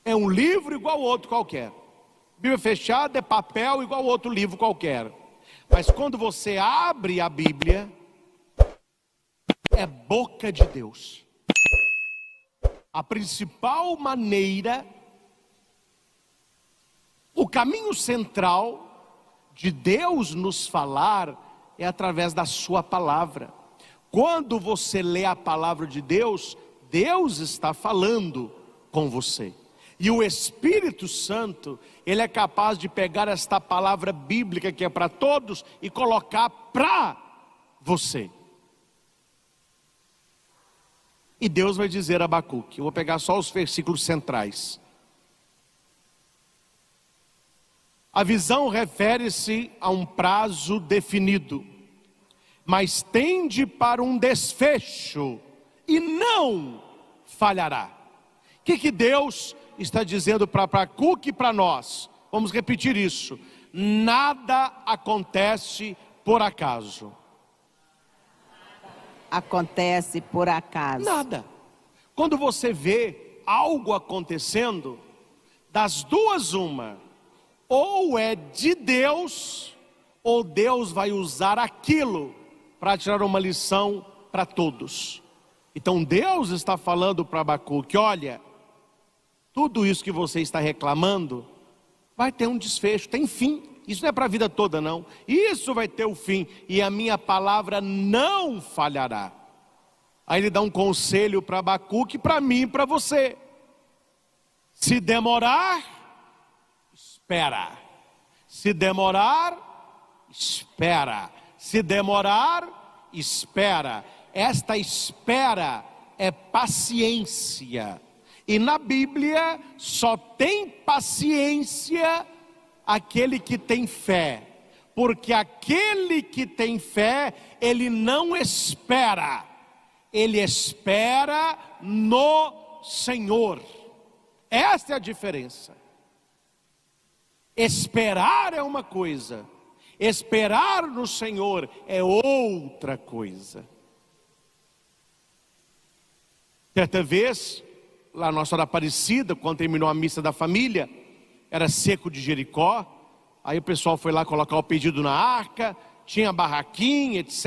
é um livro igual outro qualquer. Bíblia fechada é papel igual outro livro qualquer. Mas quando você abre a Bíblia, é boca de Deus. A principal maneira, o caminho central de Deus nos falar é através da sua palavra. Quando você lê a palavra de Deus, Deus está falando com você. E o Espírito Santo, ele é capaz de pegar esta palavra bíblica que é para todos e colocar para você. E Deus vai dizer a Abacuque, eu vou pegar só os versículos centrais. A visão refere-se a um prazo definido, mas tende para um desfecho e não falhará. O que Deus está dizendo para Abacuque e para nós? Vamos repetir isso. Nada acontece por acaso. Acontece por acaso. Nada. Quando você vê algo acontecendo, das duas uma, ou é de Deus, ou Deus vai usar aquilo para tirar uma lição para todos. Então Deus está falando para Abacuque, olha, tudo isso que você está reclamando, vai ter um desfecho, tem fim. Isso não é para a vida toda não, isso vai ter o fim, e a minha palavra não falhará. Aí ele dá um conselho para Abacuque, para mim e para você. Se demorar, espera. Se demorar, espera. Se demorar, espera. Esta espera é paciência. E na Bíblia só tem paciência aquele que tem fé, porque aquele que tem fé, ele não espera, ele espera no Senhor. Esta é a diferença. Esperar é uma coisa, esperar no Senhor é outra coisa. Certa vez, lá na nossa hora Aparecida, quando terminou a missa da família, era seco de Jericó, aí o pessoal foi lá colocar o pedido na arca, tinha barraquinha, etc.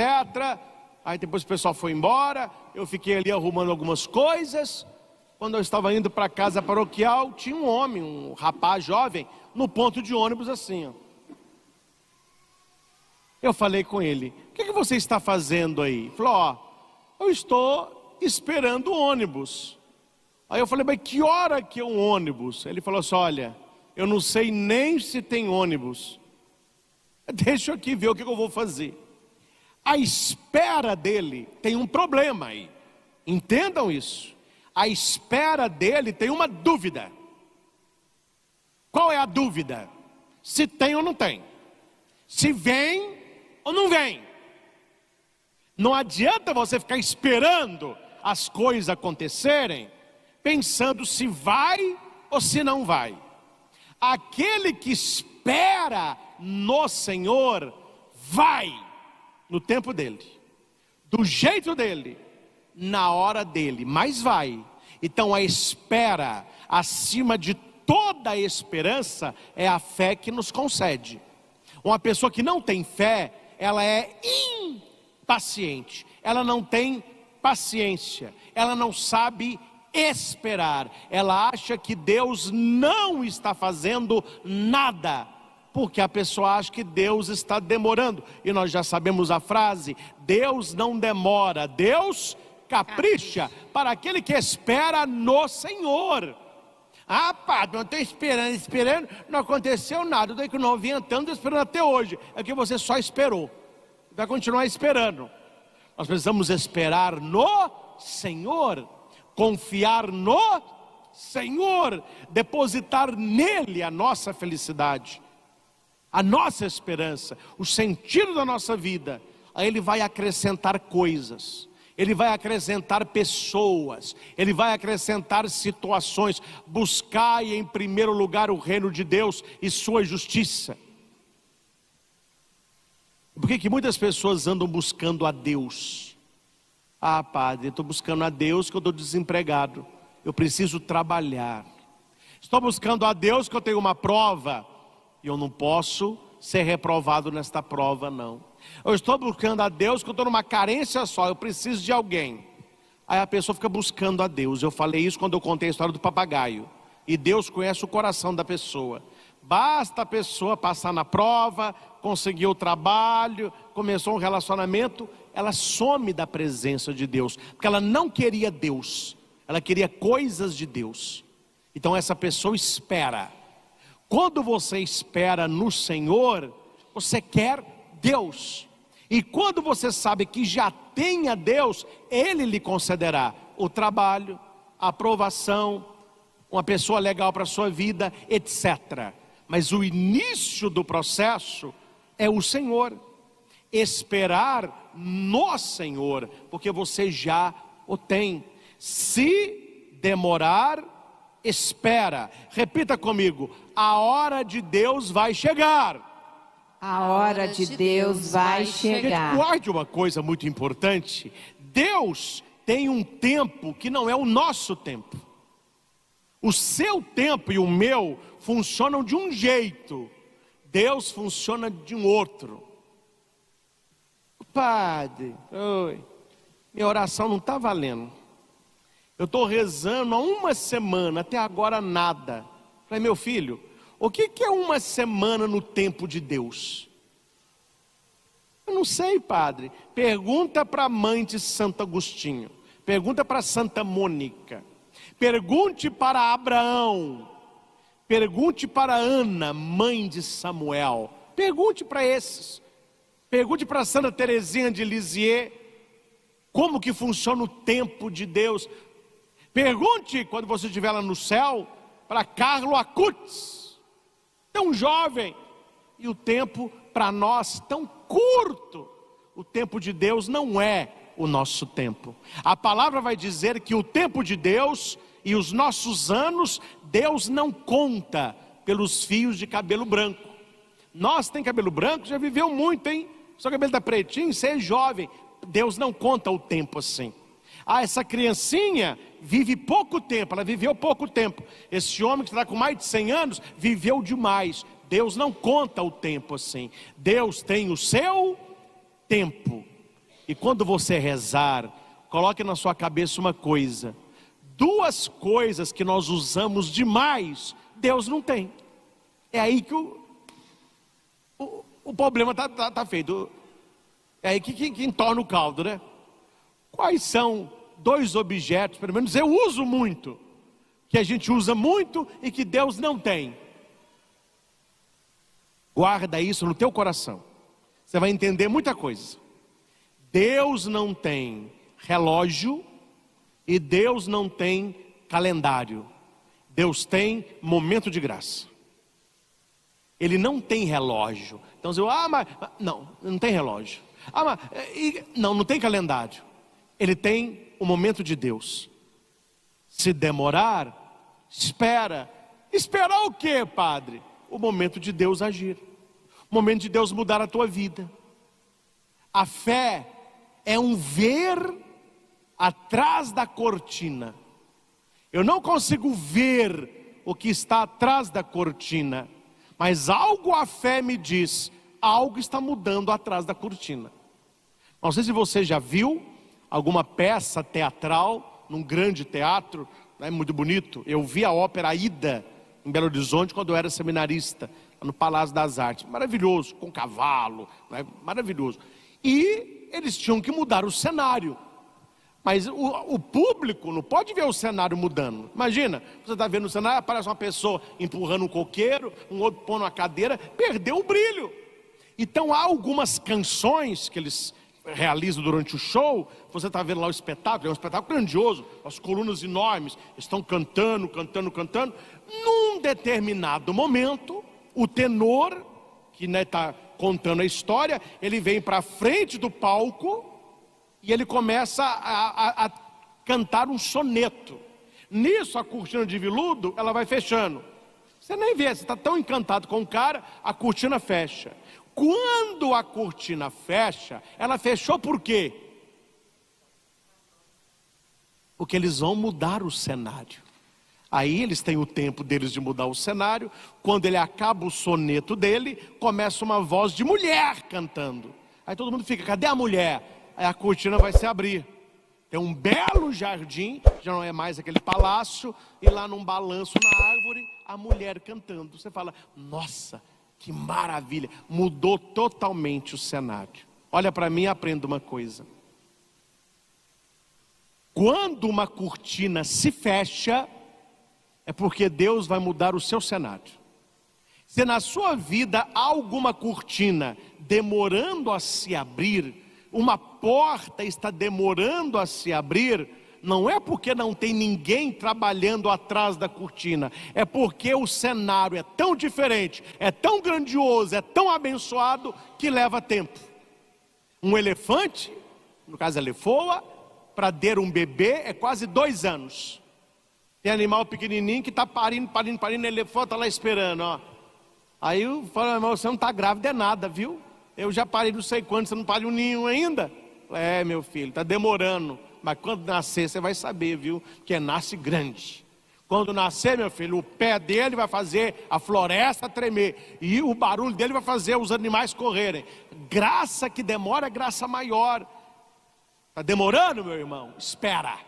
Aí depois o pessoal foi embora, eu fiquei ali arrumando algumas coisas. Quando eu estava indo para a casa paroquial, tinha um homem, um rapaz jovem, no ponto de ônibus assim, ó. Eu falei com ele, o que você está fazendo aí? Ele falou, eu estou esperando o ônibus. Aí eu falei, mas que hora que é um ônibus? Ele falou assim, olha, eu não sei nem se tem ônibus. Deixa eu aqui ver o que eu vou fazer. A espera dele tem um problema aí. Entendam isso. A espera dele tem uma dúvida. Qual é a dúvida? Se tem ou não tem. Se vem ou não vem. Não adianta você ficar esperando as coisas acontecerem, pensando se vai ou se não vai. Aquele que espera no Senhor, vai no tempo dele, do jeito dele, na hora dele, mas vai. Então a espera, acima de toda a esperança, é a fé que nos concede. Uma pessoa que não tem fé, ela é impaciente, ela não tem paciência, ela não sabe esperar, ela acha que Deus não está fazendo nada, porque a pessoa acha que Deus está demorando, e nós já sabemos a frase, Deus não demora, Deus capricha, para aquele que espera no Senhor. Padre, eu estou esperando, não aconteceu nada, daí que não vinha tanto, esperando até hoje, é que você só esperou, vai continuar esperando. Nós precisamos esperar no Senhor, confiar no Senhor, depositar nele a nossa felicidade, a nossa esperança, o sentido da nossa vida. Aí ele vai acrescentar coisas, ele vai acrescentar pessoas, ele vai acrescentar situações. Buscai em primeiro lugar o reino de Deus e sua justiça. Por que muitas pessoas andam buscando a Deus? Padre, eu estou buscando a Deus que eu estou desempregado, eu preciso trabalhar. Estou buscando a Deus que eu tenho uma prova, e eu não posso ser reprovado nesta prova, não. Eu estou buscando a Deus, que eu estou numa carência só, eu preciso de alguém. Aí a pessoa fica buscando a Deus. Eu falei isso quando eu contei a história do papagaio. E Deus conhece o coração da pessoa. Basta a pessoa passar na prova, conseguir o trabalho, começou um relacionamento, ela some da presença de Deus, porque ela não queria Deus, ela queria coisas de Deus. Então essa pessoa espera. Quando você espera no Senhor, você quer Deus. E quando você sabe que já tem a Deus, Ele lhe concederá o trabalho, a aprovação, uma pessoa legal para a sua vida, etc. Mas o início do processo é o Senhor. Esperar no Senhor, porque você já o tem. Se demorar, espera. Repita comigo: a hora de Deus vai chegar. A hora de Deus vai chegar. Guarde uma coisa muito importante: Deus tem um tempo que não é o nosso tempo. O seu tempo e o meu funcionam de um jeito, Deus funciona de um outro. Padre, oi, minha oração não está valendo. Eu estou rezando há uma semana, até agora nada. Falei, meu filho, o que é uma semana no tempo de Deus? Eu não sei, padre. Pergunta para a mãe de Santo Agostinho. Pergunta para Santa Mônica. Pergunte para Abraão. Pergunte para Ana, mãe de Samuel. Pergunte para esses. Pergunte para Santa Teresinha de Lisieux como que funciona o tempo de Deus. Pergunte, quando você estiver lá no céu, para Carlo Acutis, tão jovem, e o tempo para nós tão curto. O tempo de Deus não é o nosso tempo. A palavra vai dizer que o tempo de Deus e os nossos anos, Deus não conta pelos fios de cabelo branco. Nós tem cabelo branco, já viveu muito, hein? Seu cabelo está pretinho, você é jovem. Deus não conta o tempo assim. Ah, essa criancinha vive pouco tempo, ela viveu pouco tempo. Esse homem que está com mais de 100 anos, viveu demais. Deus não conta o tempo assim. Deus tem o seu tempo. E quando você rezar, coloque na sua cabeça uma coisa: duas coisas que nós usamos demais, Deus não tem. É aí que o problema está feito. É aí que entorna o caldo, né? Quais são dois objetos, pelo menos eu uso muito, que a gente usa muito e que Deus não tem? Guarda isso no teu coração. Você vai entender muita coisa. Deus não tem relógio e Deus não tem calendário. Deus tem momento de graça. Ele não tem relógio. Então você mas não tem relógio. Não tem calendário. Ele tem o momento de Deus. Se demorar, espera. Esperar o quê, padre? O momento de Deus agir. O momento de Deus mudar a tua vida. A fé é um ver atrás da cortina. Eu não consigo ver o que está atrás da cortina, mas algo a fé me diz, algo está mudando atrás da cortina. Não sei se você já viu alguma peça teatral num grande teatro, né, muito bonito. Eu vi a ópera Aida em Belo Horizonte quando eu era seminarista, no Palácio das Artes. Maravilhoso, com cavalo, né, maravilhoso. E eles tinham que mudar o cenário. Mas o público não pode ver o cenário mudando. Imagina, você está vendo o cenário, aparece uma pessoa empurrando um coqueiro, um outro pondo uma cadeira, perdeu o brilho. Então há algumas canções que eles realizam durante o show. Você está vendo lá o espetáculo, é um espetáculo grandioso, as colunas enormes, estão cantando. Num determinado momento, o tenor, que está contando a história, ele vem para frente do palco e ele começa a cantar um soneto. Nisso a cortina de veludo, ela vai fechando. Você nem vê, você está tão encantado com o cara, a cortina fecha. Quando a cortina fecha, ela fechou por quê? Porque eles vão mudar o cenário. Aí eles têm o tempo deles de mudar o cenário. Quando ele acaba o soneto dele, começa uma voz de mulher cantando. Aí todo mundo fica, cadê a mulher? Aí a cortina vai se abrir. Tem um belo jardim, já não é mais aquele palácio, e lá num balanço na árvore, a mulher cantando. Você fala, nossa, que maravilha, mudou totalmente o cenário. Olha para mim e aprenda uma coisa. Quando uma cortina se fecha, é porque Deus vai mudar o seu cenário. Se na sua vida há alguma cortina demorando a se abrir, uma porta está demorando a se abrir, não é porque não tem ninguém trabalhando atrás da cortina, é porque o cenário é tão diferente, é tão grandioso, é tão abençoado, que leva tempo. Um elefante, no caso a lefoa, para ter um bebê é quase 2 anos. Tem animal pequenininho que está parindo, o elefante está lá esperando, ó. Aí eu falo, mas você não está grávida é nada, viu? Eu já parei não sei quanto, você não pariu nenhum ainda? É, meu filho, está demorando. Mas quando nascer você vai saber, viu? Que nasce grande. Quando nascer, meu filho, o pé dele vai fazer a floresta tremer. E o barulho dele vai fazer os animais correrem. Graça que demora, graça maior. Está demorando, meu irmão? Espera.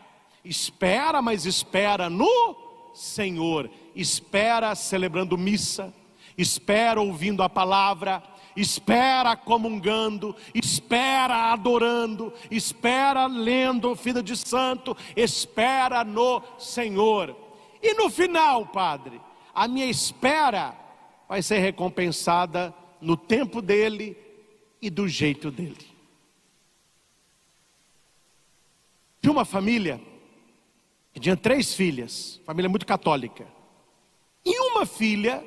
Espera, mas espera no Senhor. Espera celebrando missa. Espera ouvindo a palavra. Espera comungando, espera adorando, espera lendo vida de santo, espera no Senhor. E no final, Padre, a minha espera vai ser recompensada no tempo dele e do jeito dele. Tinha uma família que tinha 3 filhas, família muito católica. E uma filha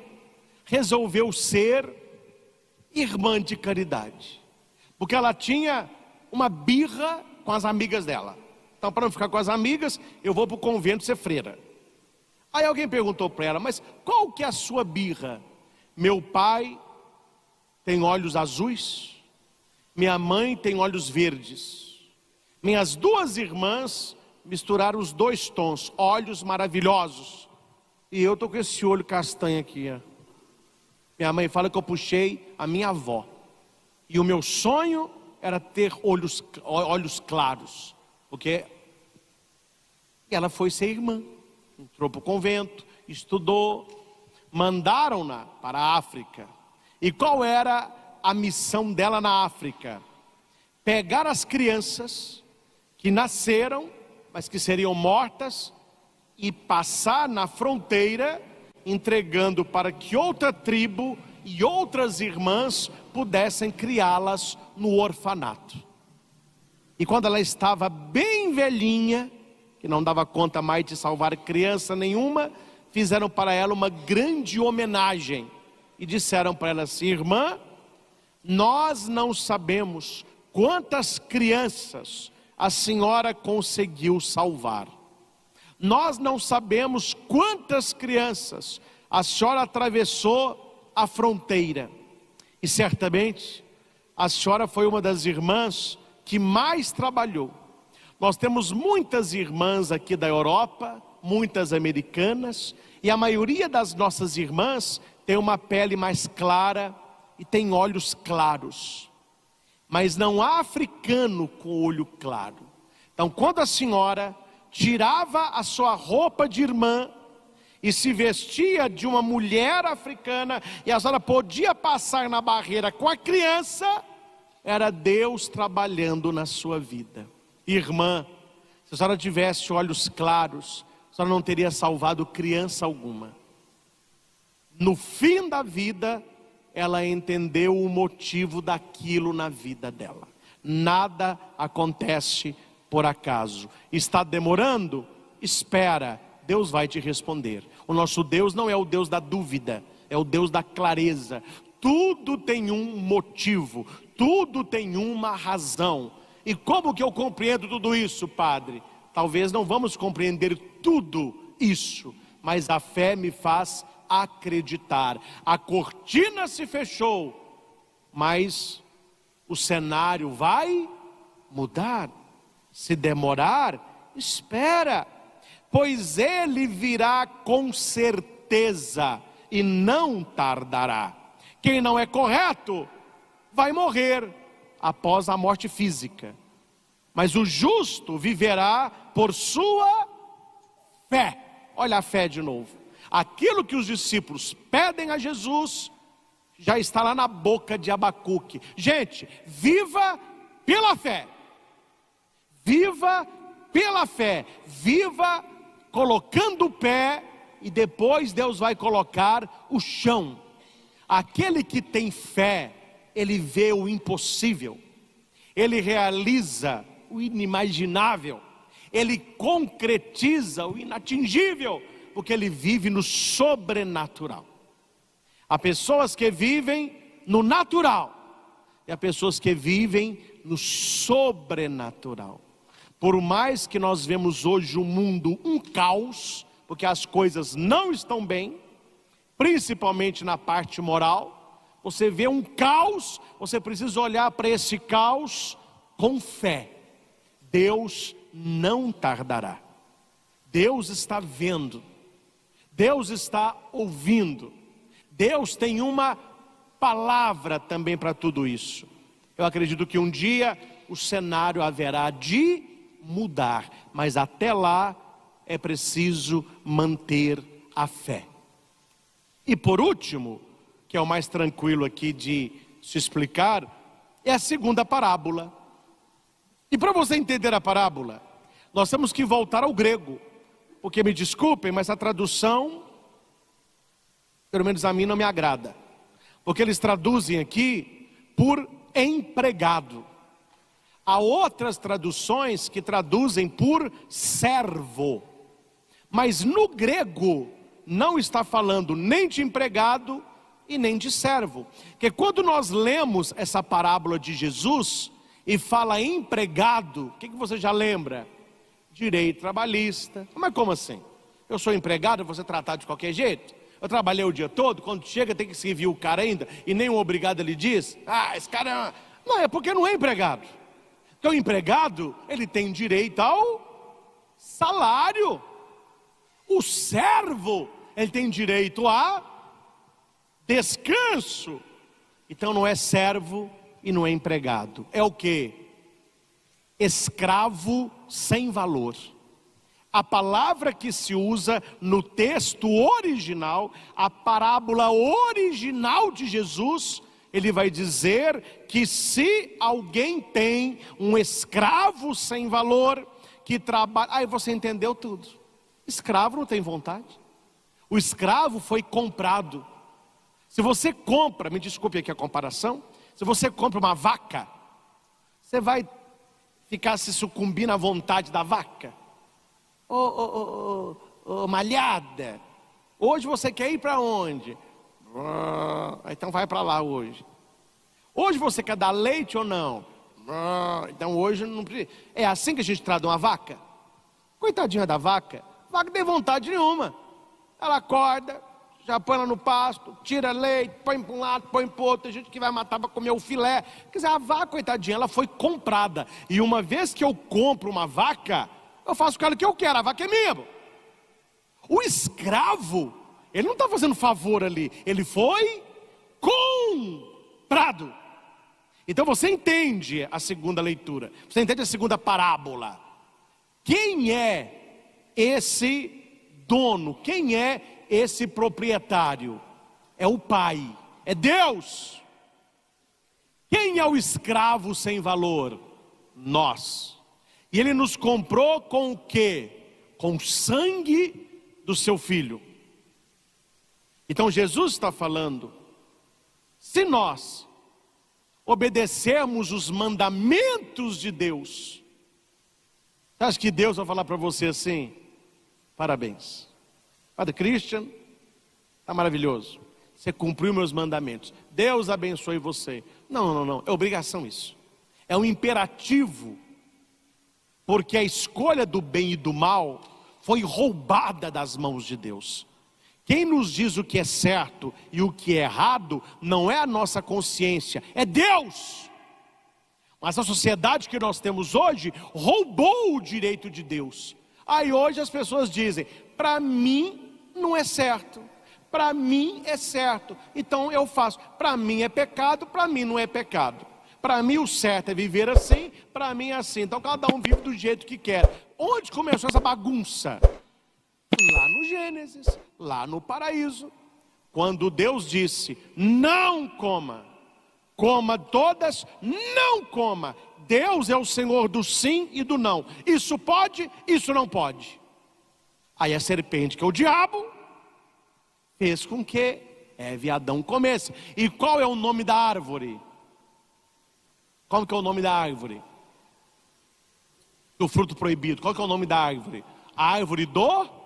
resolveu ser irmã de caridade, porque ela tinha uma birra com as amigas dela. Então, para não ficar com as amigas, eu vou para o convento ser freira. Aí alguém perguntou para ela, mas qual que é a sua birra? Meu pai tem olhos azuis, minha mãe tem olhos verdes. Minhas 2 irmãs misturaram os 2 tons, olhos maravilhosos. E eu estou com esse olho castanho aqui, ó. Minha mãe fala que eu puxei a minha avó. E o meu sonho era ter olhos claros. Porque ela foi ser irmã. Entrou para o convento, estudou. Mandaram-na para a África. E qual era a missão dela na África? Pegar as crianças que nasceram, mas que seriam mortas, e passar na fronteira, entregando para que outra tribo e outras irmãs pudessem criá-las no orfanato. E quando ela estava bem velhinha, que não dava conta mais de salvar criança nenhuma, fizeram para ela uma grande homenagem e disseram para ela assim: irmã, nós não sabemos quantas crianças a senhora conseguiu salvar. Nós não sabemos quantas crianças a senhora atravessou a fronteira. E certamente a senhora foi uma das irmãs que mais trabalhou. Nós temos muitas irmãs aqui da Europa, muitas americanas, e a maioria das nossas irmãs tem uma pele mais clara e tem olhos claros. Mas não há africano com olho claro. Então, quando a senhora tirava a sua roupa de irmã e se vestia de uma mulher africana, e a senhora podia passar na barreira com a criança, era Deus trabalhando na sua vida. Irmã, se a senhora tivesse olhos claros, a senhora não teria salvado criança alguma. No fim da vida, ela entendeu o motivo daquilo na vida dela. Nada acontece por acaso. Está demorando? Espera, Deus vai te responder. O nosso Deus não é o Deus da dúvida, é o Deus da clareza. Tudo tem um motivo, tudo tem uma razão. E como que eu compreendo tudo isso, Padre? Talvez não vamos compreender tudo isso, mas a fé me faz acreditar. A cortina se fechou, mas o cenário vai mudar. Se demorar, espera. pois ele virá com certeza e não tardará. Quem não é correto vai morrer após a morte física, mas o justo viverá por sua fé. Olha a fé de novo. Aquilo que os discípulos pedem a Jesus já está lá na boca de Abacuque. Gente, viva pela fé. Viva pela fé. Viva colocando o pé e depois Deus vai colocar o chão. Aquele que tem fé, ele vê o impossível. Ele realiza o inimaginável. Ele concretiza o inatingível, porque ele vive no sobrenatural. Há pessoas que vivem no natural e há pessoas que vivem no sobrenatural. Por mais que nós vemos hoje o mundo um caos, porque as coisas não estão bem, principalmente na parte moral, você vê um caos, você precisa olhar para esse caos com fé. Deus não tardará. Deus está vendo. Deus está ouvindo. Deus tem uma palavra também para tudo isso. Eu acredito que um dia o cenário haverá de mudar, mas até lá é preciso manter a fé. E por último, que é o mais tranquilo aqui de se explicar, é a segunda parábola. E para você entender a parábola, nós temos que voltar ao grego, porque me desculpem, mas a tradução, pelo menos a mim, não me agrada, porque eles traduzem aqui por empregado. Há outras traduções que traduzem por servo, mas no grego não está falando nem de empregado e nem de servo. Porque quando nós lemos essa parábola de Jesus e fala empregado, o que você já lembra? Direito trabalhista. Mas como assim? Eu sou empregado, eu vou ser tratado de qualquer jeito? Eu trabalhei o dia todo, quando chega tem que servir o cara ainda, e nem o obrigado ele diz, esse cara... Não, é porque não é empregado. Porque o empregado, ele tem direito ao salário. O servo, ele tem direito a descanso. Então não é servo e não é empregado. É o quê? Escravo sem valor. A palavra que se usa no texto original, a parábola original de Jesus, ele vai dizer que se alguém tem um escravo sem valor, que trabalha... Aí você entendeu tudo. Escravo não tem vontade. O escravo foi comprado. Se você compra, me desculpe aqui a comparação, se você compra uma vaca, você vai ficar se sucumbindo à vontade da vaca? Malhada, hoje você quer ir para onde? Então vai para lá hoje. Hoje você quer dar leite ou não? Então hoje não precisa. É assim que a gente trata uma vaca? Coitadinha da vaca, a vaca não tem vontade nenhuma. Ela acorda, já põe ela no pasto, tira leite, põe para um lado, põe para o outro. Tem gente que vai matar para comer o filé. Quer dizer, a vaca, coitadinha, ela foi comprada. E uma vez que eu compro uma vaca, eu faço com ela o que eu quero, a vaca é minha. O escravo, ele não está fazendo favor ali, ele foi comprado. Então você entende a segunda leitura, você entende a segunda parábola. Quem é esse dono? Quem é esse proprietário? É o Pai, é Deus. Quem é o escravo sem valor? Nós. E ele nos comprou com o quê? Com o sangue do seu filho. Então Jesus está falando, se nós obedecermos os mandamentos de Deus, você acha que Deus vai falar para você assim? Parabéns, Padre Christian, está maravilhoso, você cumpriu meus mandamentos, Deus abençoe você. Não, é obrigação isso, é um imperativo, porque a escolha do bem e do mal foi roubada das mãos de Deus. Quem nos diz o que é certo e o que é errado não é a nossa consciência, é Deus. Mas a sociedade que nós temos hoje roubou o direito de Deus. Aí hoje as pessoas dizem, para mim não é certo, para mim é certo, então eu faço. Para mim é pecado, para mim não é pecado. Para mim o certo é viver assim, para mim é assim. Então cada um vive do jeito que quer. Onde começou essa bagunça? Lá no Gênesis, lá no paraíso. Quando Deus disse, não coma, coma todas, não coma. Deus é o Senhor do sim e do não. Isso pode, isso não pode. Aí a serpente, que é o diabo, fez com que Eva e Adão comessem. E qual é o nome da árvore? Qual que é o nome da árvore? Do fruto proibido. Qual que é o nome da árvore? A árvore do...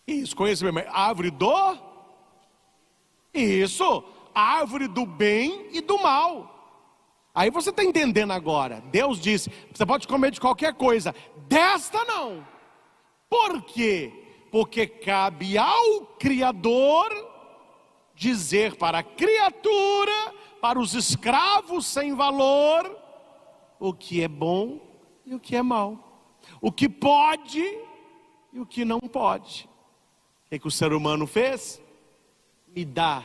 Isso, conhece mesmo. A árvore do... Isso, a árvore do bem e do mal. Aí você está entendendo agora. Deus disse, você pode comer de qualquer coisa, desta não. Por quê? Porque cabe ao Criador dizer para a criatura, para os escravos sem valor, o que é bom e o que é mal, o que pode e o que não pode. O que o ser humano fez? Me dá,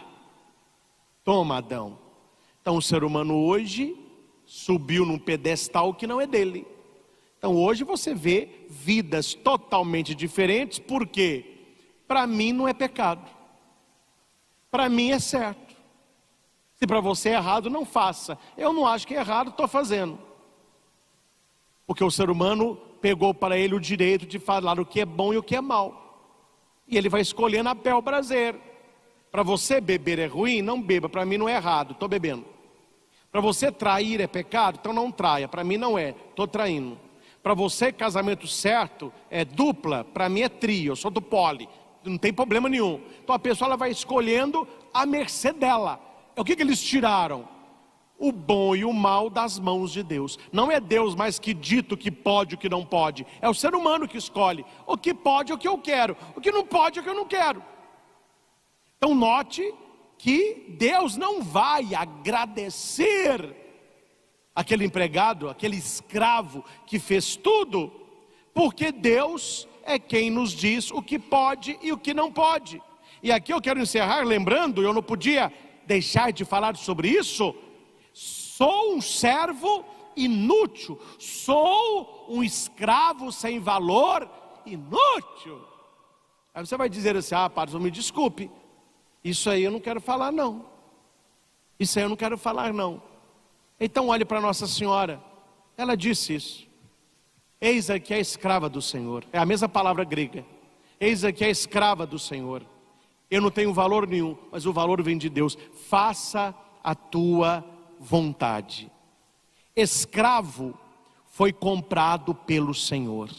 toma, Adão. Então o ser humano hoje subiu num pedestal que não é dele. Então hoje você vê vidas totalmente diferentes, porque para mim não é pecado, para mim é certo. Se para você é errado, não faça. Eu não acho que é errado, estou fazendo. Porque o ser humano pegou para ele o direito de falar o que é bom e o que é mal. E ele vai escolher na bel prazer. Para você beber é ruim, não beba. Para mim não é errado, estou bebendo. Para você trair é pecado, então não traia. Para mim não é, estou traindo. Para você casamento certo é dupla, para mim é trio, eu sou do poli. Não tem problema nenhum. Então a pessoa ela vai escolhendo a mercê dela. O que eles tiraram? O bom e o mal das mãos de Deus. Não é Deus mais que dita o que pode e o que não pode. É o ser humano que escolhe. O que pode é o que eu quero. O que não pode é o que eu não quero. Então note que Deus não vai agradecer aquele empregado, aquele escravo que fez tudo, porque Deus é quem nos diz o que pode e o que não pode. E aqui eu quero encerrar lembrando, eu não podia deixar de falar sobre isso. Sou um servo inútil, sou um escravo sem valor, inútil. Aí você vai dizer assim, padre, me desculpe, isso aí eu não quero falar não, isso aí eu não quero falar não. Então olhe para Nossa Senhora, ela disse isso. Eis aqui a escrava do Senhor, é a mesma palavra grega. Eis aqui a escrava do Senhor. Eu não tenho valor nenhum, mas o valor vem de Deus. Faça a tua vontade. Escravo foi comprado pelo Senhor.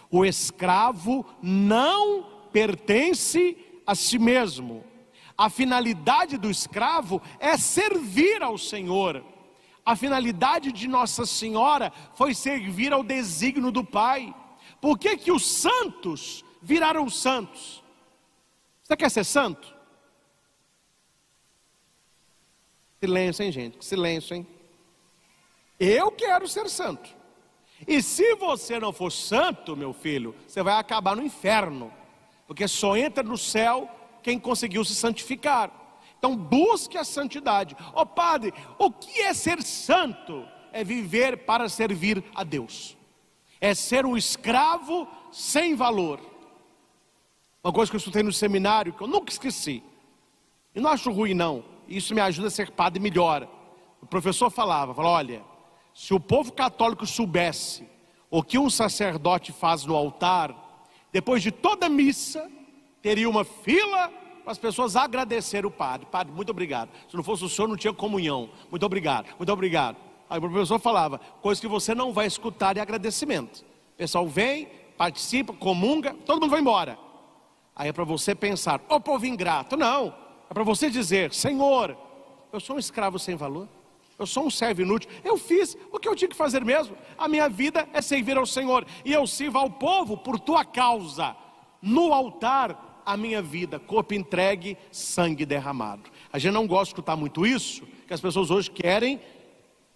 O escravo não pertence a si mesmo. A finalidade do escravo é servir ao Senhor. A finalidade de Nossa Senhora foi servir ao desígnio do Pai. Por que que os santos viraram santos? Você quer ser santo? Silêncio, hein, gente? Silêncio, hein? Eu quero ser santo. E se você não for santo, meu filho, você vai acabar no inferno. Porque só entra no céu quem conseguiu se santificar. Então busque a santidade. Padre, o que é ser santo? É viver para servir a Deus. É ser um escravo sem valor. Uma coisa que eu estudei no seminário, que eu nunca esqueci. E não acho ruim não. Isso me ajuda a ser padre melhor. O professor falava, olha, se o povo católico soubesse o que um sacerdote faz no altar, depois de toda missa, teria uma fila para as pessoas agradecer o padre. Padre, muito obrigado. Se não fosse o senhor, não tinha comunhão. Muito obrigado, muito obrigado. Aí o professor falava, coisa que você não vai escutar é agradecimento. O pessoal vem, participa, comunga, todo mundo vai embora. Aí é para você pensar, povo ingrato. Não, é para você dizer, Senhor, eu sou um escravo sem valor. Eu sou um servo inútil. Eu fiz o que eu tinha que fazer mesmo. A minha vida é servir ao Senhor. E eu sirvo ao povo por tua causa. No altar, a minha vida, corpo entregue, sangue derramado. A gente não gosta de escutar muito isso, que as pessoas hoje querem.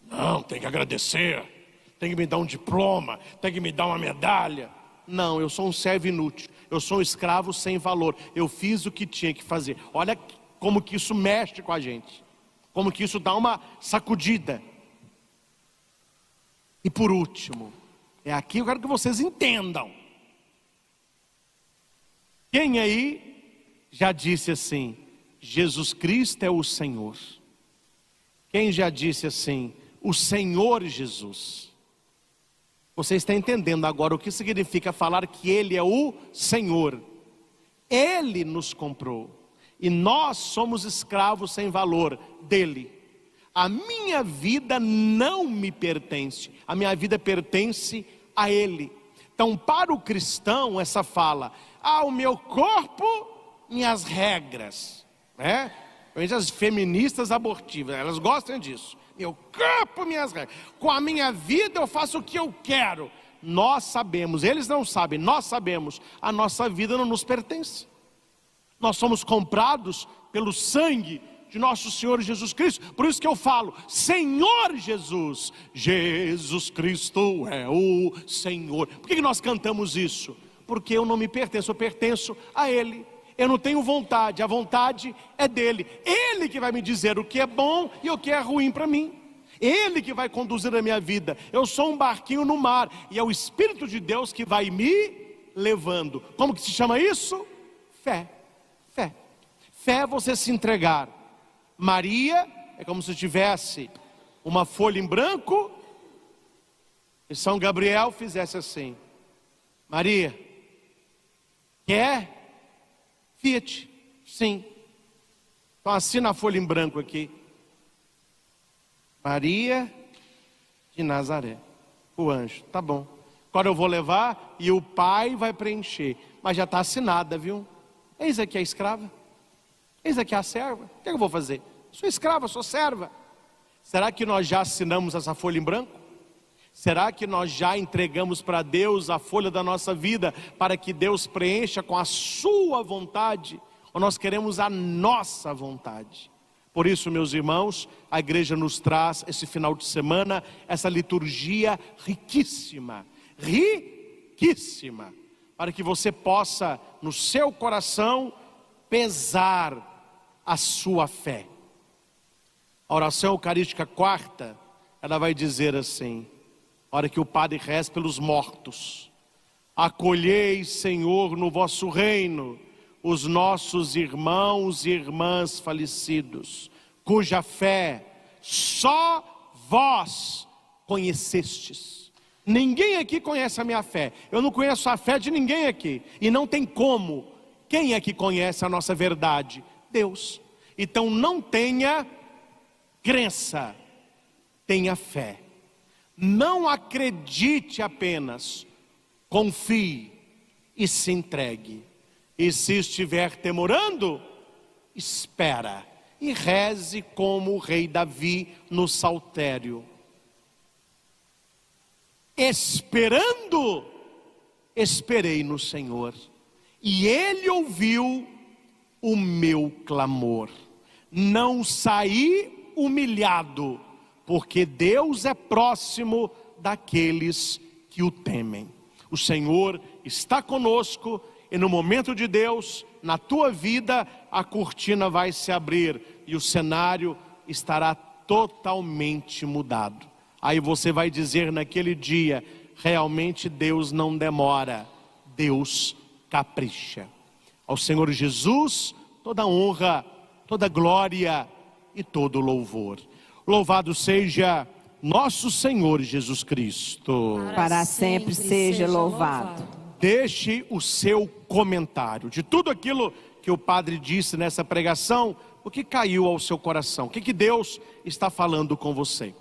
Não, tem que agradecer. tem que me dar um diploma, tem que me dar uma medalha. Não, eu sou um servo inútil, eu sou um escravo sem valor. Eu fiz o que tinha que fazer. Olha como que isso mexe com a gente, como que isso dá uma sacudida. E por último, é aqui eu quero que vocês entendam. Quem aí já disse assim: Jesus Cristo é o Senhor? Quem já disse assim: o Senhor Jesus? Você está entendendo agora o que significa falar que Ele é o Senhor? Ele nos comprou e nós somos escravos sem valor dele. A minha vida não me pertence, a minha vida pertence a Ele. Então, para o cristão, essa fala: o meu corpo, minhas regras, né? As feministas abortivas, elas gostam disso. Meu corpo, minhas regras. Com a minha vida eu faço o que eu quero. Nós sabemos, eles não sabem, nós sabemos, a nossa vida não nos pertence. Nós somos comprados pelo sangue de nosso Senhor Jesus Cristo. Por isso que eu falo: Senhor Jesus, Jesus Cristo é o Senhor. Por que nós cantamos isso? Porque eu não me pertenço, eu pertenço a Ele. Eu não tenho vontade, a vontade é dele. Ele que vai me dizer o que é bom e o que é ruim para mim. Ele que vai conduzir a minha vida. Eu sou um barquinho no mar e é o Espírito de Deus que vai me levando. Como que se chama isso? Fé. Fé. Fé é você se entregar. Maria é como se tivesse uma folha em branco e São Gabriel fizesse assim: Maria, quer? Fiat, sim. Então assina a folha em branco aqui: Maria de Nazaré. O anjo, tá bom. Agora eu vou levar e o pai vai preencher. Mas já está assinada, viu? Eis aqui a escrava, eis aqui a serva. O que eu vou fazer? Sou escrava, sou serva. Será que nós já assinamos essa folha em branco? Será que nós já entregamos para Deus a folha da nossa vida, para que Deus preencha com a sua vontade? Ou nós queremos a nossa vontade? Por isso, meus irmãos, a igreja nos traz esse final de semana, essa liturgia riquíssima, riquíssima, para que você possa, no seu coração, pesar a sua fé. A oração eucarística quarta, ela vai dizer assim: a hora que o padre reza pelos mortos: acolhei, Senhor, no vosso reino os nossos irmãos e irmãs falecidos, cuja fé só vós conhecestes. Ninguém aqui conhece a minha fé. Eu não conheço a fé de ninguém aqui. E não tem como. Quem é que conhece a nossa verdade? Deus. Então não tenha crença, tenha fé. Não acredite apenas, confie e se entregue. E se estiver temorando, espera e reze como o rei Davi no saltério: esperando, esperei no Senhor, e Ele ouviu o meu clamor. Não saí humilhado, porque Deus é próximo daqueles que o temem. O Senhor está conosco e no momento de Deus, na tua vida, a cortina vai se abrir e o cenário estará totalmente mudado. Aí você vai dizer naquele dia: realmente Deus não demora, Deus capricha. Ao Senhor Jesus, toda honra, toda glória e todo louvor. Louvado seja nosso Senhor Jesus Cristo. Para sempre seja louvado. Deixe o seu comentário de tudo aquilo que o padre disse nessa pregação. O que caiu ao seu coração? O que Deus está falando com você?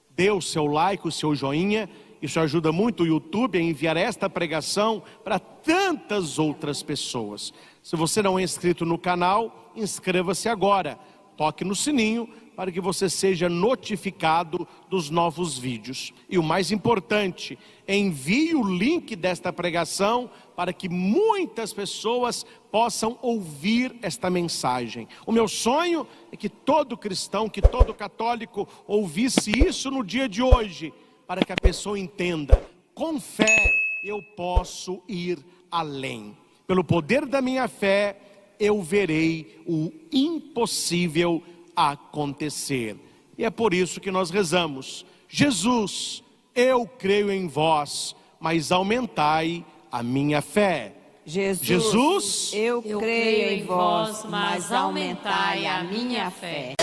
Dê o seu like, o seu joinha. Isso ajuda muito o YouTube a enviar esta pregação para tantas outras pessoas. Se você não é inscrito no canal, inscreva-se agora. Toque no sininho para que você seja notificado dos novos vídeos. E o mais importante, envie o link desta pregação para que muitas pessoas possam ouvir esta mensagem. O meu sonho é que todo cristão, que todo católico ouvisse isso no dia de hoje, para que a pessoa entenda: com fé eu posso ir além. Pelo poder da minha fé, eu verei o impossível acontecer. E é por isso que nós rezamos: Jesus, eu creio em vós, mas aumentai a minha fé. Jesus, eu creio em vós, mas aumentai a minha fé.